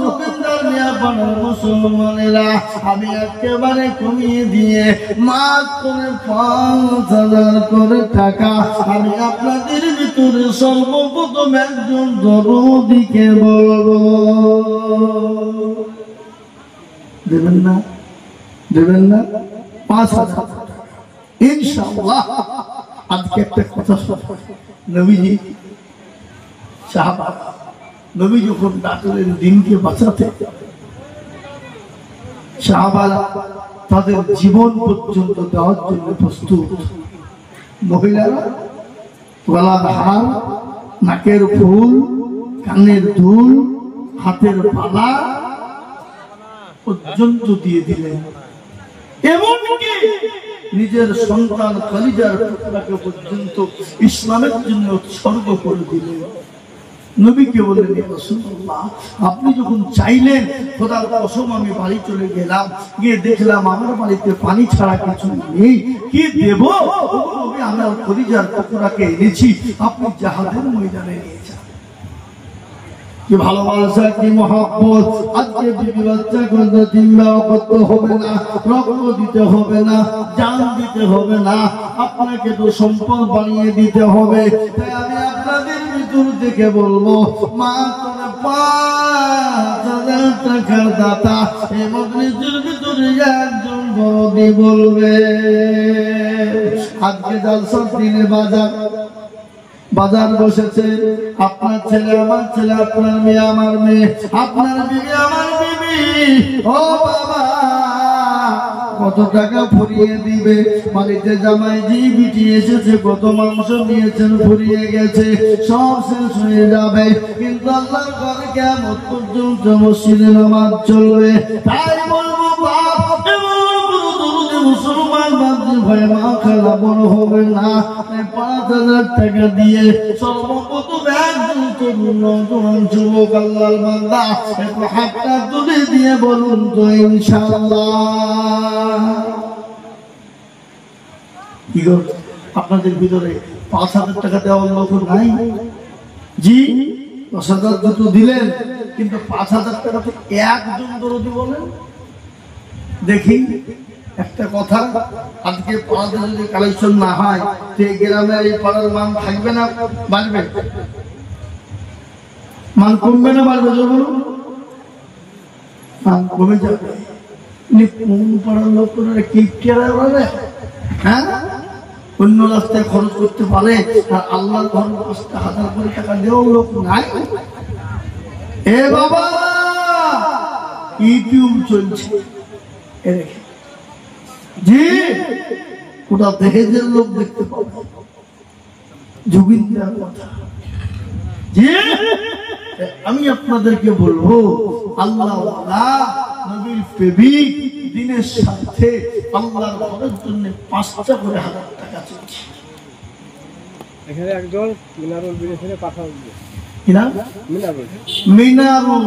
জুবিনদার মিয়া পাড়ার মুসলমানেরা, আমি একেবারে কমিয়ে দিয়ে মাত্র 5,000 করে টাকা আমি আপনাদের ভিতরে সর্বপ্রথম একজন দরদিকে বলবো। দেবেন না? দেবেন না? 5,000 ইনশাআল্লাহ। আজকে একটা কথা শোনো, নবীজি সাহাবা, নবী যখন ডাকলেন দিনকে বাঁচাতে, সাহাবারা তাদের জীবন পর্যন্ত দেওয়ার জন্য প্রস্তুত। মহিলারা গলার হার, নাকের ফুল, কানের দুল, হাতের পালা পর্যন্ত দিয়ে দিলেন। এমনকি নিজের সন্তান কলিজার টুকরাকে পর্যন্ত ইসলামের জন্য উৎসর্গ করে দিলেন। নবীকে বললেন, ইয়া রাসূলুল্লাহ, আপনি যখন চাইলেন, খোদার কসম আমি বাড়ি চলে গেলাম, গিয়ে দেখলাম আমার বাড়িতে পানি ছাড়া কিছু নেই, কি দেব? নবী, আমার কলিজার টুকরাকে এনেছি, আপনি জিহাদের ময়দানে নিয়ে যান। কি ভালোবাসা, কি মহব্বত! আজকে বিবি বাচ্চা করতে চিন্তাও করতে হবে না, রক্ত দিতে হবে না, জান দিতে হবে না, আপনাকে তো সম্পদ বানিয়ে দিতে হবে। তাই আমি আপনাদের ভিতর থেকে বলবো, মাত্র 5,000 টাকার দাতা এই মজলিসের ভিতরে একজন বড়দি বলবে। আজকে জালসার দিনে বাজার বসেছে, আপনার ছেলে আমার ছেলে, আপনার মেয়ে আমার মেয়ে, আপনার বিবি আমার বিবি। ও বাবা, কত টাকা ফুরিয়ে দিবে? বাড়িতে জামাই জি বিটি এসেছে, কত মাংস নিয়েছেন, ফুরিয়ে গেছে, সব শেষ হয়ে যাবে। কিন্তু আল্লাহর ঘরে কিয়ামত পর্যন্ত মসজিদে নামাজ চলবে। তাই বলবো বাপ মুসলমান বাদী ভয়ে মা খালা বড় হবে না। 5,000 টাকা দিয়ে সর্বপ্রথম একজন তরুণ নওজোয়ান যুবক আল্লাহর বান্দা একটু হাতটা তুলে দিয়ে বলুন তো ইনশাআল্লাহ। কি গো, আপনাদের ভিতরে 5,000 টাকা দেওয়ার লোক নাই? জি 10,000 দুটো দিলেন, কিন্তু 5,000 টাকা তো একজন দরদি বলেন দেখি। একটা কথা, আজকে পাড়াতে যদি কালেকশন না হয় তো এই গ্রামে এই পাড়ার মান থাকবে না বাড়বে? মান কমবে না বাড়বে? বলুন, মান কমে যাবে। কোন পাড়ার লোক হ্যাঁ অন্য রাস্তায় খরচ করতে পারে, আর আল্লাহর ঘর 5,000 করে টাকা দেওয়ার লোক নাই। এ বাবা ইউটিউব চলছে, জি ওটা দেহেজের লোক দেখতে পাবো। যোগিন্দার কথা, জি আমি আপনাদেরকে বলবো, আল্লাহ নবীর প্রেমিক দিনের সাথে আল্লাহর ঘরের জন্য 5টা করে 1,000 টাকা চাইছে। এখানে একজন মিনারুল বিদেশে পাঠা উঠবে। কি নাম? মিনারুল। মিনারুল,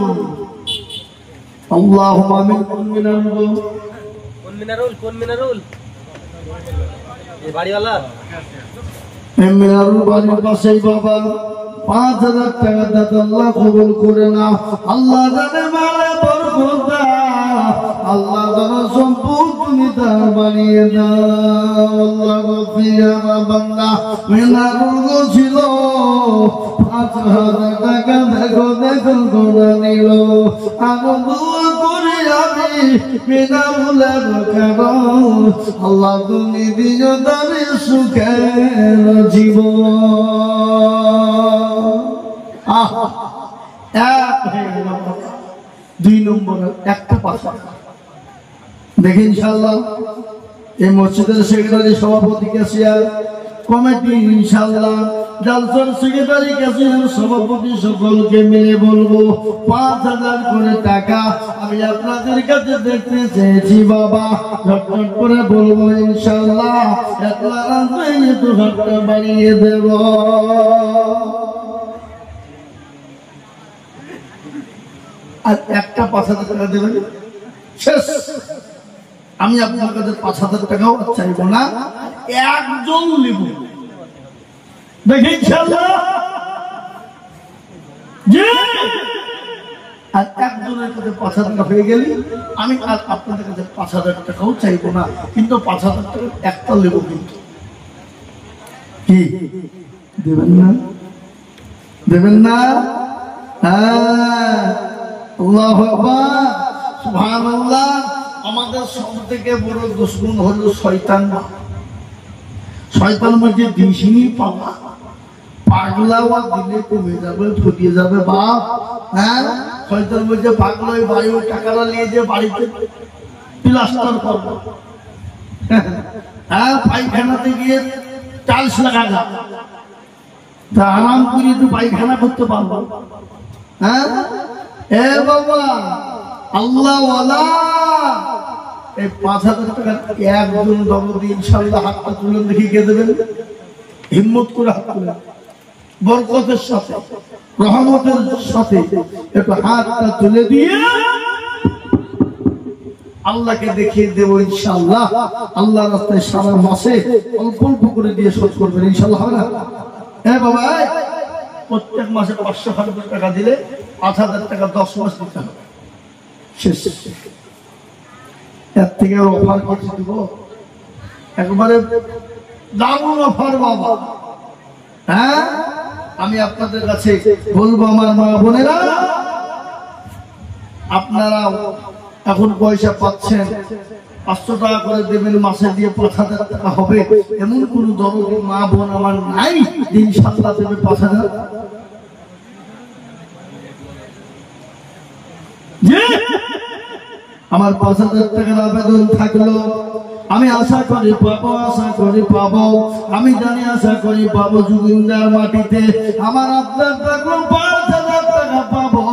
আল্লাহুম্মা আমিন। কোন মিনারুল? কোন মিনারুল? কোন মিনারুল? এই বাড়িওয়ালা? এই মিনারুল বাড়ির পাশেই বাবা 5,000 টাকা দাতা আল্লাহ কবুল করে নাও। আল্লাহ জানে মালে বরকত দাও, আল্লাহ জানে সম্পদ তুমি দান বানিয়ে দাও। আল্লাহ গফিয়া বান্দা মিনারুল ছিল 5,000 টাকা, দেখো দেখো গোনা নিল। আমি দোয়া করি আমি মিনারুলের কারণ, আল্লাহ তুমি দিও তার সুখের জীবন। 2 নম্বর একটা পাশা দেখি ইনশাআল্লাহ এই মসজিদের সেক্রেটারি, সভাপতি, ক্যাশিয়ার কমিটি, ইনশাআল্লাহ জালসার সেক্রেটারি, ক্যাশিয়ার, সভাপতি সকলকে মিলে বলবো 5,000 করে টাকা আমি আপনাদের কাছে দেখতে চেয়েছি বাবা। ঝটঝট করে বলবো ইনশাআল্লাহ, একটু ঘরটা বানিয়ে দেব। আর একটা 5,000 টাকা দেবেন, শেষ। আমি আপনার কাছে 5,000 টাকাও চাইবো না, একজন নিব দেখি ইনশাআল্লাহ। আর একজনের কাছে 5,000 টাকা হয়ে গেলে আমি আর আপনাদের কাছে 5,000 টাকাও চাইবো না, কিন্তু 5,000 টাকা একটা নেব। কিন্তু কি দেবেন না? দেবেন না? হ্যাঁ, আল্লাহু আকবার, সুবহানাল্লাহ। আমাদের সবথেকে বড় দুশমন হলো শয়তান। শয়তান মধ্যে দিশিনি পাওয়া, পাগলাওয়া দিলে কমে যাবে, ফুটিয়ে যাবে বাপ। হ্যাঁ, শয়তান মধ্যে পাগলা বাড়ি টাকাটা নিয়ে যে বাড়িতে প্লাস্টার করবো, হ্যাঁ পায়খানাতে গিয়ে টাইলস লাগানো, তা আরাম করে একটু পায়খানা করতে পারবো। হ্যাঁ এ বাবা আল্লাহ ওয়ালা, এই 5,000 টাকা একজন দরদি ইনশাআল্লাহ হাতটা তুলে দেখি কে দেবেন? হিম্মত করে হাত তুলে, বরকতের সাথে, রহমতের সাথে একটু হাতটা তুলে দিয়ে আল্লাহকে দেখিয়ে দেবো ইনশাআল্লাহ। আল্লাহ রাস্তায় সারা মাসে অল্প অল্প করে দিয়ে শোধ করবেন ইনশাআল্লাহ, হবে না? হ্যাঁ বাবা, প্রত্যেক মাসে 500 টাকা দিলে 5,000 টাকা 10 মাস দিতে হবে, শেষ। এর থেকে অফার কিছু দিব? একবারে দারুণ অফার বাবা। হ্যাঁ, আমি আপনাদের কাছে বলবো আমার মা বোনেরা, আপনারা এখন পয়সা পাচ্ছেন, 500 টাকা করে দেবেন, মাসে দিয়ে 5,000 টাকা হবে, এমন কোন দরদি মা বোন আমার নাই ইনশাআল্লাহ দেবে 5,000। আমার 5,000 টাকার আবেদন থাকলো, আমি আশা করি পাবো, আশা করি পাবো, আমি জানি আশা করি পাবো। যোগিন্দার মাটিতে আমার আপনার থাকলো 5,000 টাকা পাবো।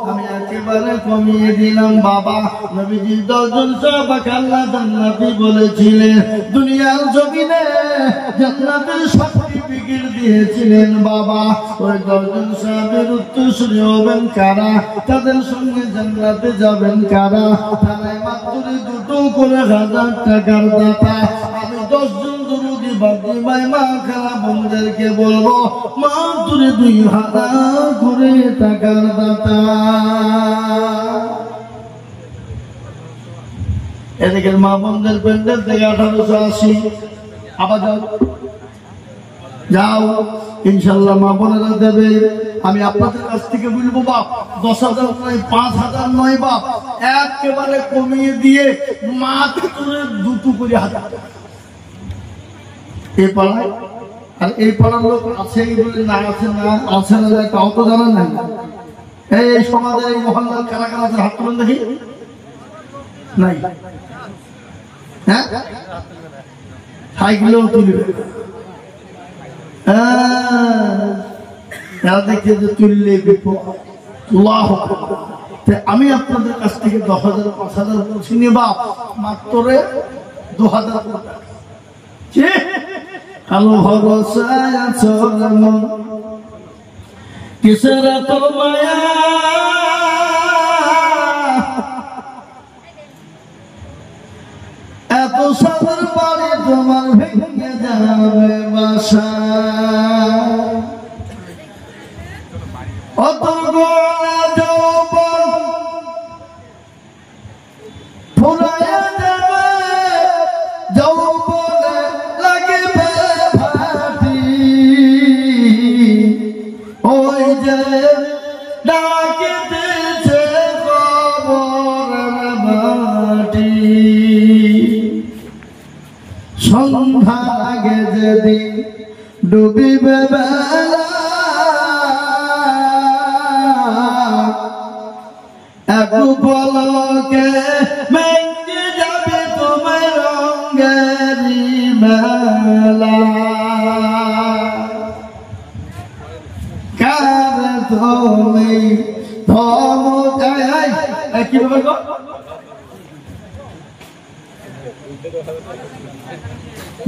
আমি একেবারে কমিয়ে দিলাম বাবা। নবীজি 10 জন সাহাবাকে আল্লাহ জান্নাতি বলেছিলেন, দুনিয়ার জমিনে জান্নাতের সার্টিফিকেট দিয়েছিলেন বাবা। ওই 10 জন সাহাবের উত্তরসূরি হবেন কারা? তাদের সঙ্গে জান্নাতে যাবেন কারা? তারাই মাত্র 2 করে 1,000 টাকার দাতা। আমি 10 জন দরুদি ভাই মা খালা বোনদেরকে বলবো মা তুলে 2000 করে টাকার দাতা। এদিকে মা বোনদের প্যান্ডেল থেকে 1880 আবার যাও ইনশাল্লাহ মা বোনেরা দেবে। আমি আপনাদের কাছ থেকে বলবো বাপ 10,000 নয় 5,000 নয় বাপ একেবারে কমিয়ে দিয়ে মাত্র 2 করে হাজার এই পাড়ায়। আর এই পাড়ার লোক আছে বলে না আছে না আছে না তাও তো জানা নাই। এই সমাজের এই মহল্লার কারা কারা আছে হাত তুলেন দেখি নাই। হ্যাঁ সাইকেলেও তুলবে দেখে যে তুললে আমি আপনাদের কাছ থেকে 10,000 5,000 বলছি নিবা মাত্র 2,000 কালো ভরসায় আছো কিসের তো মায়া এত সাদের বাড়ি তোমার ভেঙে যাবে বাসা অত গোলা যৌবন ফুরাইয়া যাবে যৌবনে লাগবে ভাটি ওই যে ডাকিতেছে কবরের মাটি সন্ধ্যা লাগে যেদিন ডুবিবে বেলা এক পলকে ভেঙে যাবে তোমার রঙেরি মেলা কার তুমি ধম কি ব্যাপার গো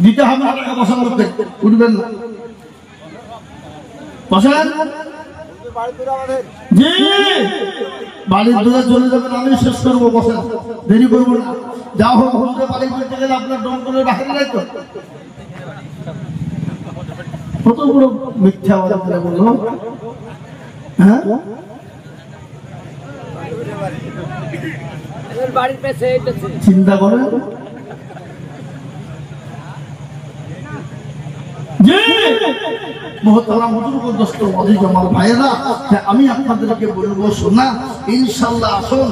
দিতে হবে না টাকা পছন্দ করতে উঠবেন না বসেন জি বাড়ির দূরে চলে যাবেন আমি শেষ করবো বসেন দেরি করবো না যা হোক ঘুরতে বাড়ি করতে গেলে আপনার ডমকলের বাহিরে নাই তো কত বড় মিথ্যা কথা বললো হ্যাঁ চিন্তা করেন আমি আপনাদেরকে বলবো শোনা ইনশাল্লাহ আসুন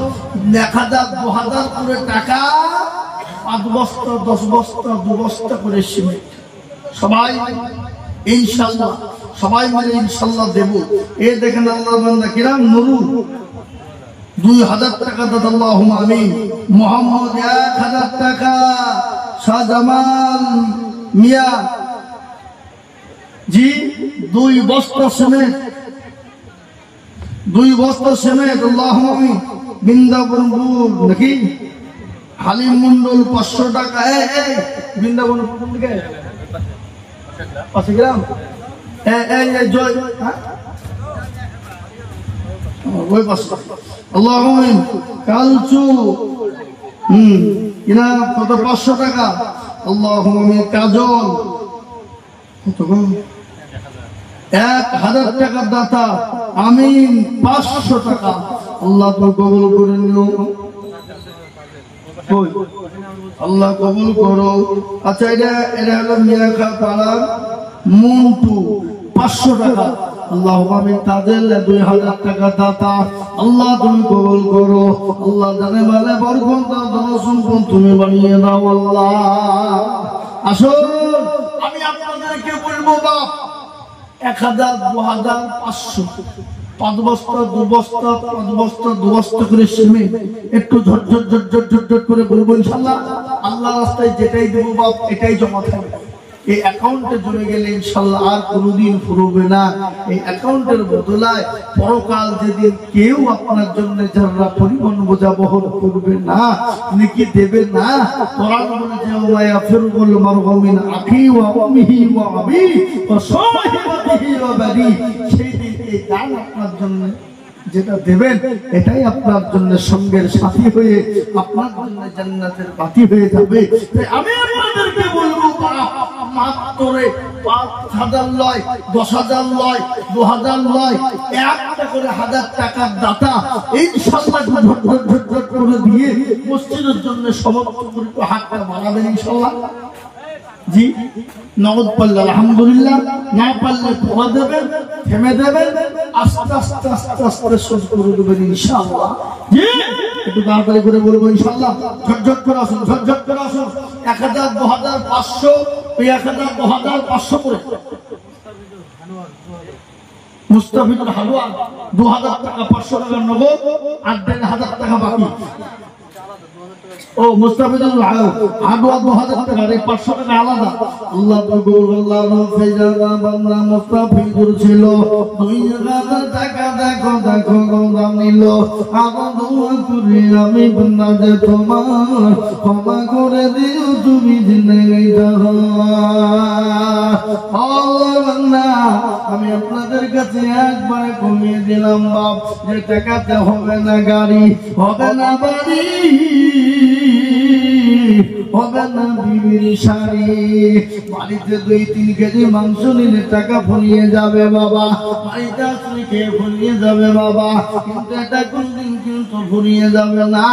1,000 2,000 করে টাকা 5 বস্তা 10 বস্তা 2 বস্তা করে সিমেন্ট সবাই ইনশাল্লাহ সবাই মিলে ইনশাল্লাহ দেব। এ দেখেন আল্লাহ বান্দা কিরাম নুরুল 2,000 টাকা দাদা আল্লাহুম্মা আমিন। মোহাম্মদ 1,000 টাকা। শাহজামাল মিয়া জি 2 বস্তা সিমেন্ট 2 বস্তা সিমেন্ট আল্লাহুম্মা আমিন। বৃন্দাবনপুর নাকি হালিম মন্ডল 500 টাকা। এই বৃন্দাবনপুর থেকে 5 গ্রাম এই জয় ওই বস্তা আল্লাহুম্মা আমিন। কালচু কিনা কত 500 টাকা আল্লাহুম্মা আমিন। কাজল কত 1,000 টাকার দাতা আমিন 500 টাকা আল্লাহ তো কবুল করে নিও আল্লাহ কবুল করো। আচ্ছা এটা হলো মিয়াখা পাড়ার মন্টু 500 টাকা আল্লাহুম্মা আমিন। তাদের 2,000 টাকা দাতা আল্লাহ তুমি কবুল করো। আল্লাহ জানে মানে বরকত দাও ধন সম্পদ তুমি বানিয়ে দাও আল্লাহ। আসুন আমি আপনাদেরকে বলবো বাপ 1,000 2,000 500 5 বস্তা 2 বস্তা 5 বস্তা 2 বস্তা করে সিমেন্ট একটু ঝটঝট করে বলবো ইনশাআল্লাহ। আল্লাহ রাস্তায় যেটাই দেবো বাপ এটাই জমা থাকবে। এই অ্যাকাউন্টে জমে গেলে ইনশাআল্লাহ আর কোনোদিন ফুরবে না। এই অ্যাকাউন্টের বদলায় পরকাল যেদিন কেউ আপনার জন্য যারা পরিমাণ বোঝা বহন করবে না নেকি দেবে না। কোরআন বলেছে ওয়া ইয়াফিরুল মারউ মিন আখি ওয়া উম্মিহি ওয়া আবি ওয়া সাহিবাতিহি ওয়া বানি। সেই দিন এই দান আপনার জন্য যেটা দেবেন এটাই আপনার জন্য সঙ্গের সাথী হয়ে আপনার জন্য জান্নাতের বাতি হয়ে যাবে। তাই আমি আপনাদেরকে বলবো মাত্র 5,000 নয়, 10,000 নয়, 2,000 নয়, একটা করে 1,000 টাকার দাতা ইনশাআল্লাহ ঝটঝট করে দিয়ে মসজিদের জন্য সমর্পিত হাতটা বাড়াবেন ইনশাআল্লাহ। জি, নগদ পারলে আলহামদুলিল্লাহ, না পারলে পড়া দেবেন, থেমে দেবেন, আস্তে আস্তে আস্তে আস্তে শোধ করে দেবেন ইনশাআল্লাহ। জি, একটু তাড়াতাড়ি করে বলবো ইনশাআল্লাহ। ঝটঝট করে আসুন, ঝটঝট করে আসুন। 1,000, 2,000, 500, 1,000, 2,000, 500 করে মুস্তাফিজুর হালুয়া 2,000 টাকা, 500 টাকা নগদ, আর 1,500 টাকা বাকি। ও মুস্তাফিজুর হালুয়া 2,000 টাকা, আর 500 টাকা আলাদা। আল্লাহ মুস্তাফিজুর ছিল 2,000 টাকা। দেখো দেখো গোদাম নিল, আবার দোয়া করি আমি বন্ধা যে তোমার ক্ষমা করে দিও তুমি জিন্দেগি আমি আপনাদের কাছে একবারে কমিয়ে দিলাম বাপ, যে টাকাতে হবে না গাড়ি, হবে না বাড়ি, হবে না বিবির শাড়ি, বাড়িতে 2-3 কেজি মাংস নিলে টাকা ফুরিয়ে যাবে বাবা, বাড়িতে আসলে খেয়ে ফুরিয়ে যাবে বাবা, কিন্তু এটা কোনদিন কিন্তু ফুরিয়ে যাবে না।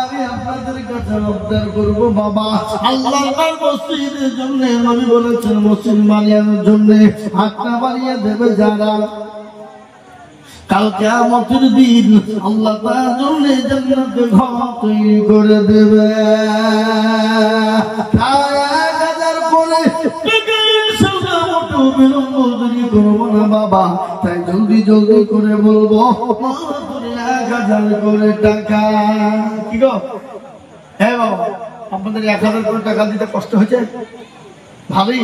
আমি আপনাদের কাছে আবদার করবো বাবা, আল্লাহর মসজিদের জন্য নবী বলেছেন মসজিদ বানিয়ানোর জন্য হাতটা বাড়িয়ে দেবে যারা, কাল কিয়ামতের দিন আল্লাহ তার জন্য জান্নাতে ঘর তৈরি করে দেবে। 1,000 করে করবো না বাবা, তাই জলদি জলদি করে বলবো 1,000 করে টাকা। কি গো হ্যাঁ বাবা, আপনাদের 1,000 করে টাকা দিতে কষ্ট হয়েছে ভালোই।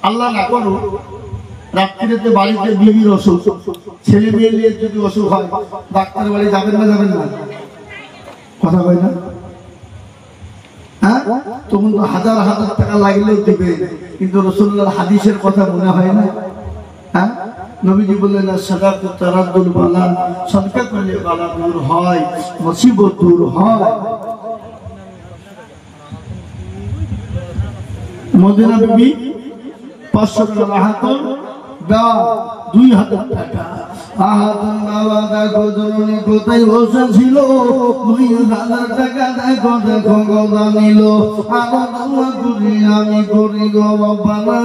আল্লাহ না করো রাত্রিতে বাড়িতে বিবির অসুখ, ছেলে মেয়ে নিয়ে যদি অসুখ হয়, ডাক্তার বাড়ি যাবেন না যাবেন না? কথা কয় না? হ্যাঁ, তখন তো 1,000 টাকা লাগলেও দেবে, কিন্তু রাসূলুল্লাহর হাদিসের কথা মনে হয় না? হ্যাঁ, নবীজি বললেন সাদাকাতু তারাদ্দুল বালা, সাদকা করলে বালা দূর হয়, মুসিবত দূর হয়। মদিনা বিবি 500 টাকা রাহাতুল দাও, 2,000 টাকা আহাতুল বাবা। দেখো জননী কোথায় বসেছিল, 2,000 টাকা দেখো দেখো গদা নিল, আমার দোয়া করি আমি করি গো বাবা না,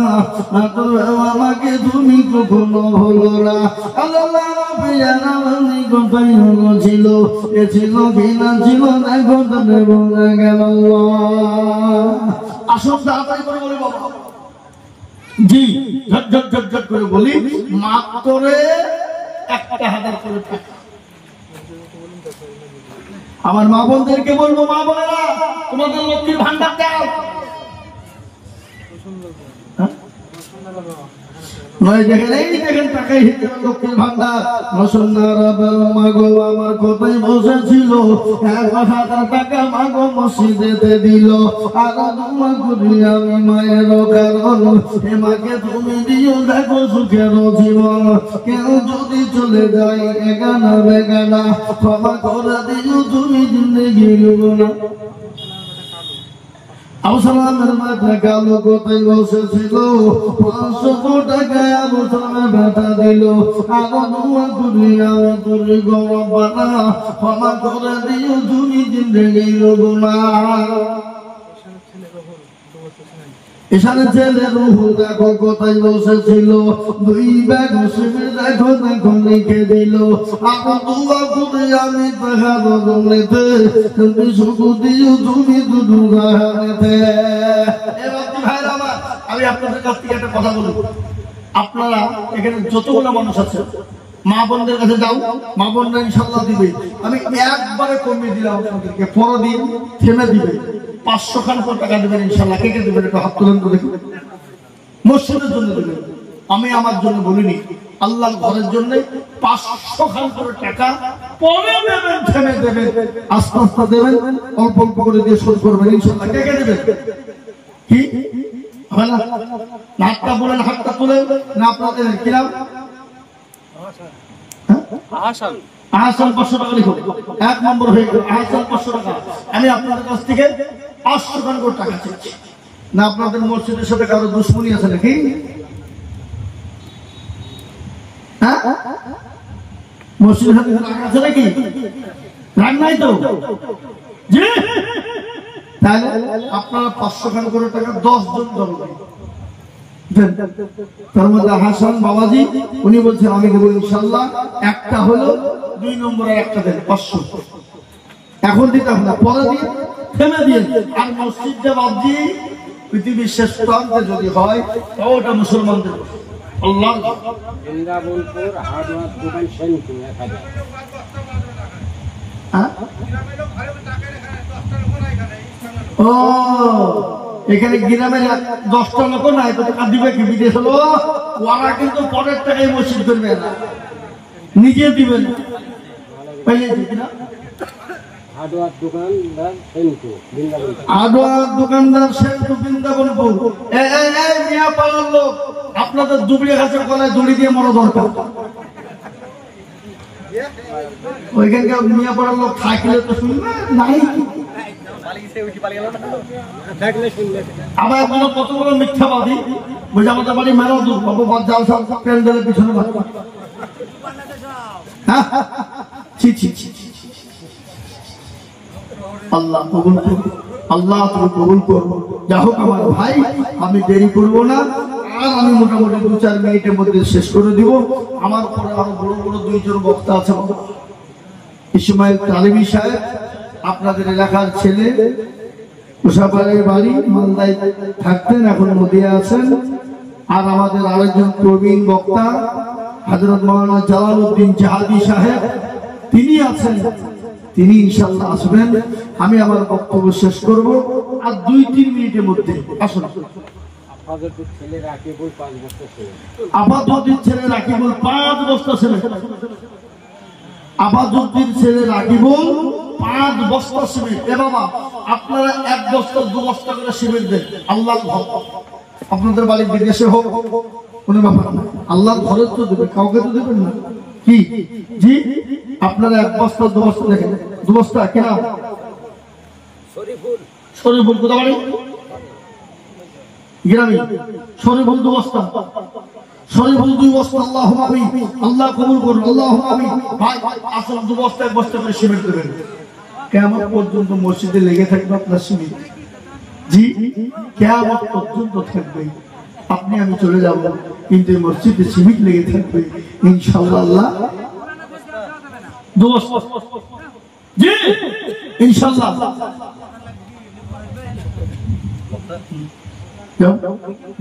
আমাকে তুমি কখনো ভুলো না। আল্লাহ রাব্বি কোথায় ছিল, এ ছিল কিনা ছিল দেখো তবে বলে গেল। আসুন তাড়াতাড়ি করে বলি বাবা। জি, ঝটঝট ঝটঝট করে বলি, মাত্র 1,000 করে টাকা। আমার মা বোনদেরকে বলবো, মা বোনেরা তোমাদের লক্ষ্মীর ভান্ডার দাও। নয় দেখেন, এই দেখেন টাকাই হিসেবে লক্ষ্মীর ভান্ডার। মাগো আমার কোথায় বসেছিল, 1,000 টাকা মাগো মসজিদেতে দিল, আর দোয়া করি আমি মায়ের কারণ, হে মাকে তুমি দিও দেখো সুখের জীবন, কেউ যদি চলে যায় এগানা বেগানা, ক্ষমা করে দিও তুমি জিন্দেগি না। আবুসালামের মাথা কালো কোথায় বসেছিল, 500 টাকা আবুসালামের ব্যথা দিল, আরো দোয়া করি আমি করি গো বাবা, ক্ষমা করে দিও তুমি জিন্দেগি না। এখানে ছেলে রুহু দেখো কোথায় বসেছিল, 2 ব্যাগ শিবির দেখো দেখো লিখে দিল, আরো দোয়া করি আমি তাহার জন্যতে, তুমি শুধু দিও তুমি দুধু গাহানেতে। আমি আপনাদের কাছ থেকে একটা কথা বলবো, আপনারা এখানে যতগুলো মানুষ আছে মা বোনদের কাছে যাও, মা বোনরা ইনশাআল্লাহ দিবে। আমি একবারে কমিয়ে দিলাম আপনাদেরকে, পরের দিন থেমে দিবে, 500 খান করে টাকা দেবেন ইনশাআল্লাহ। কে কে দেবেন একটু হাত তুলেন তো দেখুন। মসজিদের জন্য দেবেন, আমি আমার জন্য বলিনি, আল্লাহর ঘরের জন্য 500 খান করে টাকা পরে দেবেন, থেমে দেবেন, আস্তে আস্তে দেবেন, অল্প অল্প করে দিয়ে শোধ করবেন ইনশাআল্লাহ। কে কে দেবেন? কি হাতটা বলেন, হাতটা তুলেন না আপনাদের কিরাম আহাসান আহসান 500 টাকা লিখো, 1 নম্বর হয়ে গেল আহসান 500 টাকা। আমি আপনাদের কাছ থেকে 500 করে টাকা চাইছি। না আপনাদের মসজিদের সাথে কারো দুশ্মনী আছে নাকি? হ্যাঁ, মসজিদের সাথে রাগ আছে নাকি? রাগ নাই তো? জি, তাহলে আপনারা 500 করে টাকা 10 জন ধরবেন। তার মধ্যে হাসান বাবাজি উনি বলছেন আমি দেবো ইনশাল্লাহ। একটা হলো 2 নম্বরে একটা দেন 500। এখন দিতে হবে না, পরে দিয়ে থেমে দিয়ে। আর মসজিদটা বাদ দিয়ে পৃথিবীর শেষ প্রান্তে যদি হয় তাও ওটা মুসলমানদের। আল্লাহ বৃন্দাবনপুর হার্ডওয়্যার দোকান সেনপুর 1000। ও এখানে গ্রামের 10টা লোক নাই তো টাকা দিবে কি? বিদেশ হলো ওরা কিন্তু পরের টাকায় মসজিদ করবে না, নিজে দিবেন। হার্ডওয়্যার দোকানদার সেনপুর বৃন্দাবন। হার্ডওয়্যার দোকানদার সেনপুর বৃন্দাবনপুর। মিয়া পাড়ার লোক, আপনাদের দুবড়ি গাছের গলায় দড়ি দিয়ে মরা দরকার। ওইখানকার মিয়া পাড়ার লোক থাকলে তো শুনবে নাই। আবার কোনো কত বড় মিথ্যাবাদী বুঝে আমাদের বাড়ি মেরা দূর বাবু জাল সব প্যান্ডেলের পিছনে বাচ্চা। ছি ছি ছি, আল্লাহ কবুল করুন, আল্লাহ তুমি কবুল করো। যা হোক আমার ভাই, আমি দেরি করবো না, আর আমি মোটামুটি 2-4 মিনিটের মধ্যে শেষ করে দিব। আমার পরে আরো বড় বড় 2 জন বক্তা আছে। ইসমাইল তালিবি সাহেব আপনাদের এলাকার ছেলে, উষাপাড়ের বাড়ি, মালদায় থাকতেন, এখন নদিয়া আছেন। আর আমাদের আরেকজন প্রবীণ বক্তা হযরত মাওলানা জালালউদ্দিন জাহাদি সাহেব, তিনি আছেন, তিনি ইনশাআল্লাহ আসবেন। আমি আমার বক্তব্য শেষ করব আর 2-3 মিনিটের মধ্যে। আসুন। আপাতত ছেলে রাকিবুল 5 বছর ছেলে। আপাততের ছেলে রাকিবুল 5 বস্তা ছেলে। আপাততের ছেলে রাকিবুল 5 বস্তা সিমেন্ট। এ বাবা আপনারা 1 বস্তা 2 বস্তা করে সিমেন্ট দেন। আল্লাহর ঘর, আপনাদের বাড়ি বিদেশে হোক কোনো ব্যাপার না, আল্লাহর ঘরে তো দেবে, কাউকে তো দেবেন না কি? জি, আপনারা 1 বস্তা 2 বস্তা দেখেন। 2 বস্তা কেনা শরীফুল, শরীফুল কোথায় বাড়ি? গ্রামে। শরীফুল 2 বস্তা, শরীফুল 2 বস্তা। আল্লাহুম্মা আমিন, আল্লাহ কবুল করুন, আল্লাহুম্মা আমিন। ভাই আসল 2 বস্তা 1 বস্তা করে সিমেন্ট দেবেন। কিয়ামত পর্যন্ত মসজিদে লেগে থাকবে আপনার সিমেন্ট। জি, কিয়ামত পর্যন্ত থাকবে। আপনি আমি চলে যাব কিন্তু মসজিদে সিমেন্ট লেগে থাকবে ইনশাআল্লাহ। আল্লাহ 2 বস্তা, জি ইনশাআল্লাহ।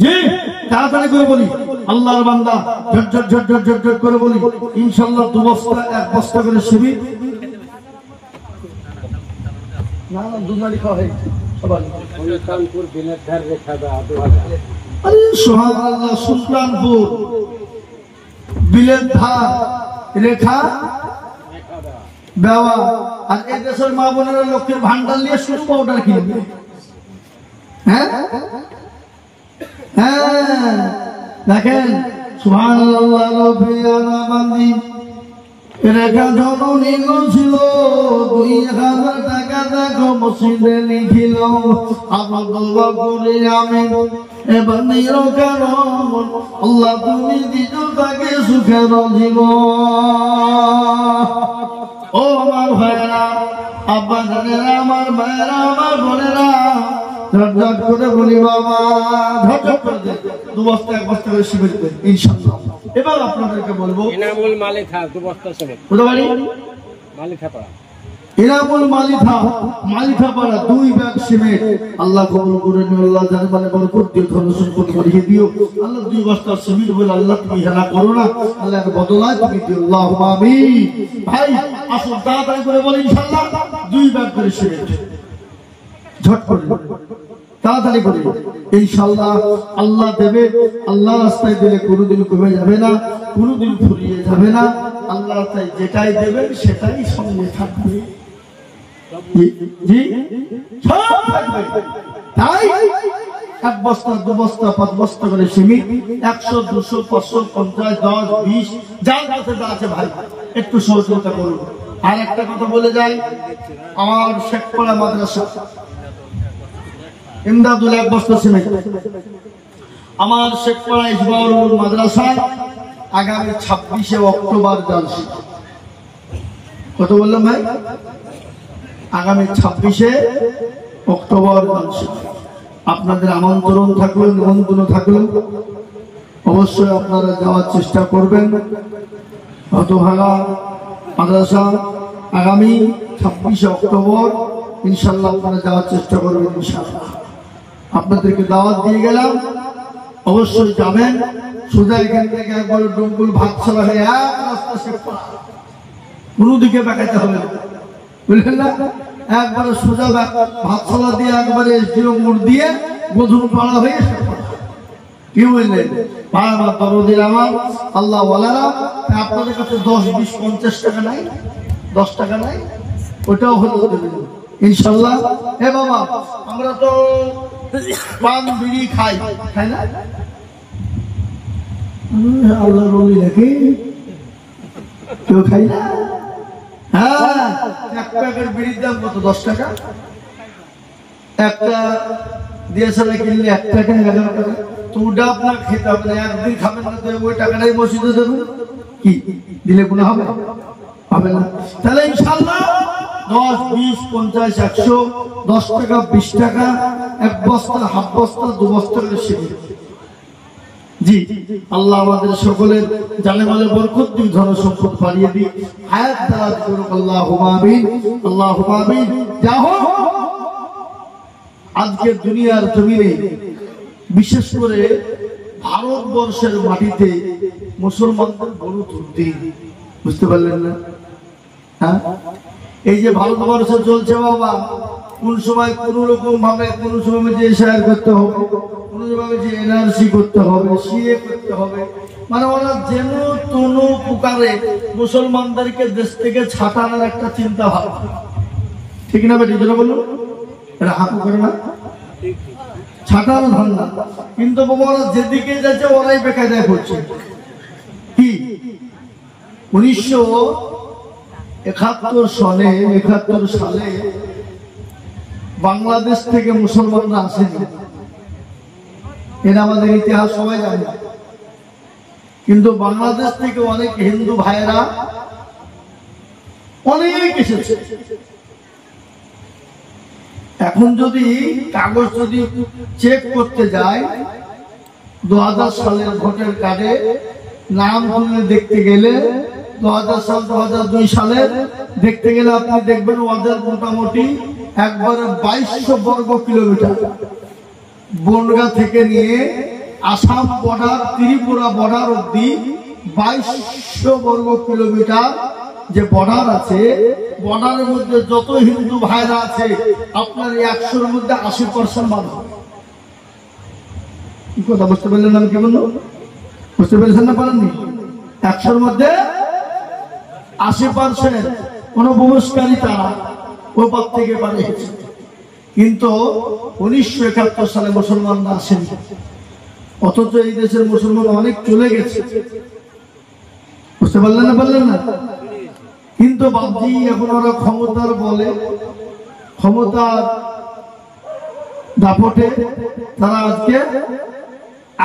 জি তাড়াতাড়ি করে বলি, আল্লাহর বান্দা ঝট ঝট ঝট ঝট ঝট করে বলি ইনশাআল্লাহ 2 বস্তা 1 বস্তা করে সিমেন্ট। না না দুনালি খাওয়া হয় সবাই। সুলতানপুর বিলেধার রেখা দা 2000। আরে সুবহানাল্লাহ, সুলতানপুর বিলেধার রেখা দেওয়া। আর এই দেশের মা বোনেরা লক্ষ্মীর ভান্ডার নিয়ে সুস পাউডার কিনবে। হ্যাঁ হ্যাঁ, দেখেন সুবহানাল্লাহ। রবিয়ানা বান্দি রেখা জননী ছিল 2000 টাকা দেখো মসজিদে লিখিল। আমার দোয়া করে আমি এবার নিরকার আল্লাহ তুমি দিত তাকে সুখের জীবন। ও আমার ভাইয়েরা, আব্বা জানেরা, আমার ভাইয়েরা, আমার বোনেরা, ঝটঝট করে বলি বাবা, ঝটঝট করে দেন 2 বস্তা 1 বস্তা করে সিমেন্ট দেন ইনশাআল্লাহ। এবার আপনাদেরকে বলবো ইনামুল মালিথা 2 বস্তা সিমেন্ট। কোথায় বাড়ি? মালিথা পাড়া। ইনামুল মালিথা, মালিথা পাড়া 2 ব্যাগ সিমেন্ট। আল্লাহ কবুল করে নিও, আল্লাহ জানে মানে বরকত দিও, ধন সম্পদ বাড়িয়ে দিও। আল্লাহ 2 বস্তা সিমেন্ট বলে আল্লাহ তুমি হেলা করো না, আল্লাহর বদলায় তুমি দিও। আল্লাহুম্মা আমিন। ভাই আসুন তাড়াতাড়ি করে বলি ইনশাআল্লাহ 2 ব্যাগ করে সিমেন্ট। ঝট করে তাড়াতাড়ি করে ইনশাআল্লাহ আল্লাহ দেবে। আল্লাহ রাস্তায় দিলে কোনোদিন কমে যাবে না, কোনোদিন ফুরিয়ে যাবে না। আল্লাহ রাস্তায় যেটাই দেবেন সেটাই সঙ্গে থাকবে। জি সব থাকবে। তাই এক বস্তা, দু বস্তা, 5 বস্তা করে সিমেন্ট, 100, 200, 500, 50, 10, 20 যার কাছে যা আছে ভাই একটু সহযোগিতা করুন। আর একটা কথা বলে যাই, আমার শেখপাড়া মাদ্রাসা ইমদাদুল 1 বস্তা সিমেন্ট, আমার শেখপাড়া ইসবাউল মাদ্রাসায় আগামী 26শে অক্টোবর জালসা। কত বললাম ভাই? আগামী 26শে অক্টোবর জালসা। আপনাদের আমন্ত্রণ থাকলো, নিমন্ত্রণ থাকলো, অবশ্যই আপনারা যাওয়ার চেষ্টা করবেন। হতভাগা মাদ্রাসা আগামী 26শে অক্টোবর ইনশাল্লাহ আপনারা যাওয়ার চেষ্টা করবেন। ইনশাল্লাহ আপনাদেরকে দাওয়াত দিয়ে গেলাম, অবশ্যই যাবেন। সোজা এখান থেকে একবার ডুমকুল ভাতশালা হয়ে এক রাস্তা শেখপাড়া, কোনো দিকে বেঁকাতে হবে না, বুঝলেন না? একবারে সোজা ভাতশালা দিয়ে একবারে এসডিও মোড় দিয়ে গধুর পাড়া হয়ে শেখপাড়া। কি বুঝলেন? পাড়া তরদিন আমার আল্লাহ ওয়ালারা, আপনাদের কাছে 10, 20, 50 টাকা নাই, 10 টাকা নাই, ওটাও হলো দেবেন ইনশাল্লাহ। এ বাবা, আমরা তো পান বিড়ি খাই, খাই না? আল্লাহ বলি নাকি কেউ খাই না? হ্যাঁ, এক প্যাকেট বিড়ির দাম কত? 10 টাকা। একটা ডিএসএলআর কিনলে 1 টাকা, 11 টাকা। তো ওটা আপনার খেতে হবে না, একদিন খাবেন না তো ওই টাকাটাই মসজিদে দেবেন, কি দিলে কোনো হবে? হবে না। তাহলে ইনশাআল্লাহ 10, 20, 50, 100, 10 টাকা, 20 টাকা, 1 বস্তা, হাফ বস্তা, 2 বস্তা করে শিখে। জি, আল্লাহ আমাদের সকলের জানে মালে বরকত দিক, ধন সম্পদ বাড়িয়ে দিক, হায়াত দারাজ করুক। আল্লাহুম্মা আমিন, আল্লাহুম্মা আমিন। যা হোক, আজকে দুনিয়ার জমিনে বিশেষ করে ভারতবর্ষের মাটিতে মুসলমানদের বড় দুর্দিন, বুঝতে পারলেন না? হ্যাঁ, এই যে ভারতবর্ষে চলছে বাবা, কোন সময় কোন রকম ভাবে, কোন সময় যে শেয়ার করতে হবে, কোন সময় যে এনআরসি করতে হবে, সিএ করতে হবে, মানে ওরা যেন কোনো প্রকারে মুসলমানদেরকে দেশ থেকে ছাটানোর একটা চিন্তা ভাবনা, ঠিক না বেটি? যেটা বলুন, এটা হাঁকু করে না, ছাটানো ধান্দা। কিন্তু বাবা ওরা যেদিকে যাচ্ছে ওরাই বেকায়দায় করছে। কি 1971 সালে বাংলাদেশ থেকে মুসলমানরা আসেনি, এটা আমাদের ইতিহাস সবাই জানে। কিন্তু বাংলাদেশ থেকে অনেক হিন্দু ভাইয়েরা অনেক এসেছে। এখন যদি কাগজ যদি চেক করতে যায়, 2000 সালের ভোটার কার্ডে নাম তুলে দেখতে গেলে 2000 সাল, 2002 সালের দেখতে গেলে আপনি দেখবেন ওদের মোটামুটি একবারে 2200 বর্গ কিলোমিটার, বনগাঁ থেকে নিয়ে আসাম বর্ডার, ত্রিপুরা বর্ডার অব্দি 2200 বর্গ কিলোমিটার যে বর্ডার আছে, বর্ডারের মধ্যে যত হিন্দু ভাইরা আছে আপনার 100-র মধ্যে 80% মানুষ। কি কথা বুঝতে পারলেন? আমি কি বললাম? বুঝতে পেরেছেন না? পারেননি? 100-র মধ্যে 80% অনুপ্রবেশকারী তারা ওপার থেকে পারে। কিন্তু 1971 সালে মুসলমানরা আসেনি, অথচ এই দেশের মুসলমান অনেক চলে গেছে। বুঝতে পারলেন না? পারলেন না? কিন্তু বাবজি এখন ওরা ক্ষমতার বলে, ক্ষমতার দাপটে তারা আজকে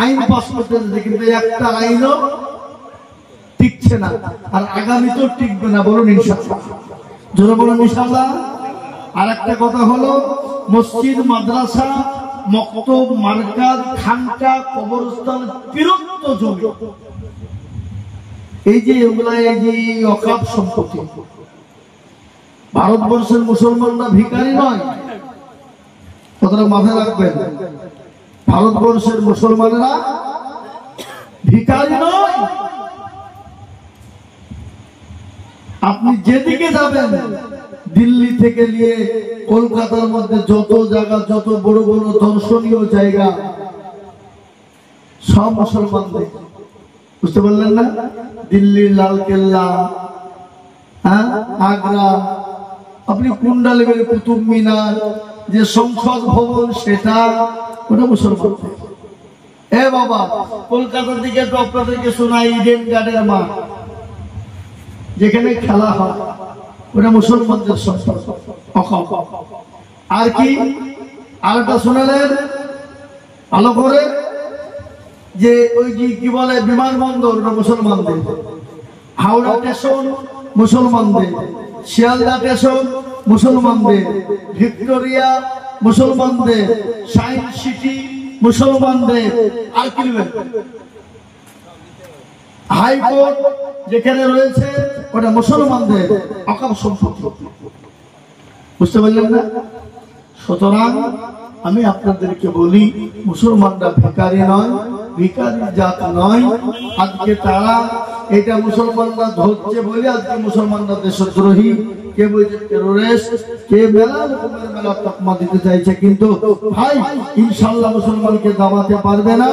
আইন পাস করতে যাচ্ছে, কিন্তু একটা আইনও টিকছে না, আর আগামীতেও টিকবে না। বলুন ইনশাআল্লাহ, জোরে বলুন ইনশাআল্লাহ। আর একটা কথা হলো, মসজিদ, মাদ্রাসা, মক্তব, মার্কাজ, খানকা, কবরস্থান, বিরক্ত জমি, এই যে এগুলা, এই যে অকাপ সম্পত্তি, ভারতবর্ষের মুসলমানরা ভিখারি নয়, কথাটা মাথায় রাখবেন। ভারতবর্ষের মুসলমানেরা ভিখারি নয়। আপনি যেদিকে যাবেন, দিল্লি থেকে নিয়ে কলকাতার মধ্যে যত জায়গা, যত বড় বড় দর্শনীয় জায়গা, সব মুসলমানদের। বুঝতে পারলেন না? দিল্লির লালকেল্লা, হ্যাঁ, আগ্রা, আপনি কুন্ডা লেভেলের কুতুব মিনার, যে সংসদ ভবন সেটা, ওটা মুসলমান। এ বাবা, কলকাতার দিকে একটু আপনাদেরকে শোনাই, ইডেন গার্ডের মাঠ যেখানে খেলা হয়, ওটা মুসলমানদের সম্পদ। আর কি আরেকটা শোনালেন ভালো করে, যে ওই যে কি বলে বিমানবন্দর, ওটা মুসলমানদের। হাওড়া স্টেশন মুসলমানদের, শিয়ালদা স্টেশন মুসলমানদের, ভিক্টোরিয়া মুসলমানদের, সায়েন্স সিটি মুসলমানদের। আর কি হাইকোর্ট যেখানে রয়েছে ওটা মুসলমানদের অকাম সম্পত্তি। বুঝতে পারলেন না? সুতরাং আমি আপনাদেরকে বলি, মুসলমানরা ভিখারি নয়, ভিখারি জাত নয়। আজকে তারা এটা মুসলমানরা ধরছে বলে আজকে মুসলমানরা দেশদ্রোহী, কে বলছে টেরোরিস্ট, কে মেলা রকমের মেলা তকমা দিতে চাইছে। কিন্তু ভাই ইনশাআল্লাহ মুসলমানকে দামাতে পারবে না,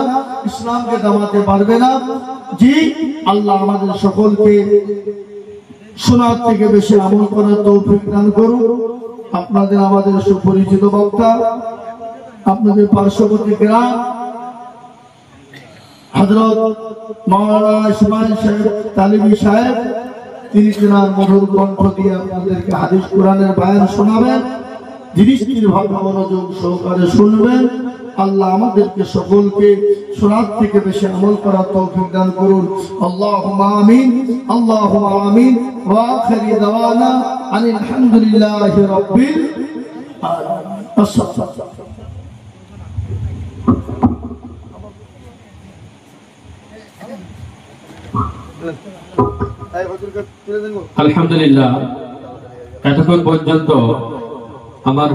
ইসলামকে দামাতে পারবে না। জি, আল্লাহ আমাদের সকলকে শোনার থেকে বেশি আমল করার তৌফিক দান করুন। আপনাদের আমাদের সুপরিচিত বক্তা, আপনাদের পার্শ্ববর্তী গ্রাম হযরত মাওলানা ইসমাইল সাহেব তালিবী সাহেব, তিনি তিনার মধুর কণ্ঠ দিয়ে আপনাদেরকে হাদিস কোরআনের বয়ান শোনাবেন। ধীর ভাবে মনোযোগ সহকারে শুনবেন। আল্লাহ আমাদেরকে সকলকে শোনার থেকে বেশি আমল করার তৌফিক দান করুন। আল্লাহুম্মা আমিন, আল্লাহুম্মা আমিন। ওয়া আখিরি দাওয়ানা আনিল হামদুলিল্লাহি রাব্বিল আলামিন। আলহামদুলিল্লাহ, এতক্ষণ পর্যন্ত আমার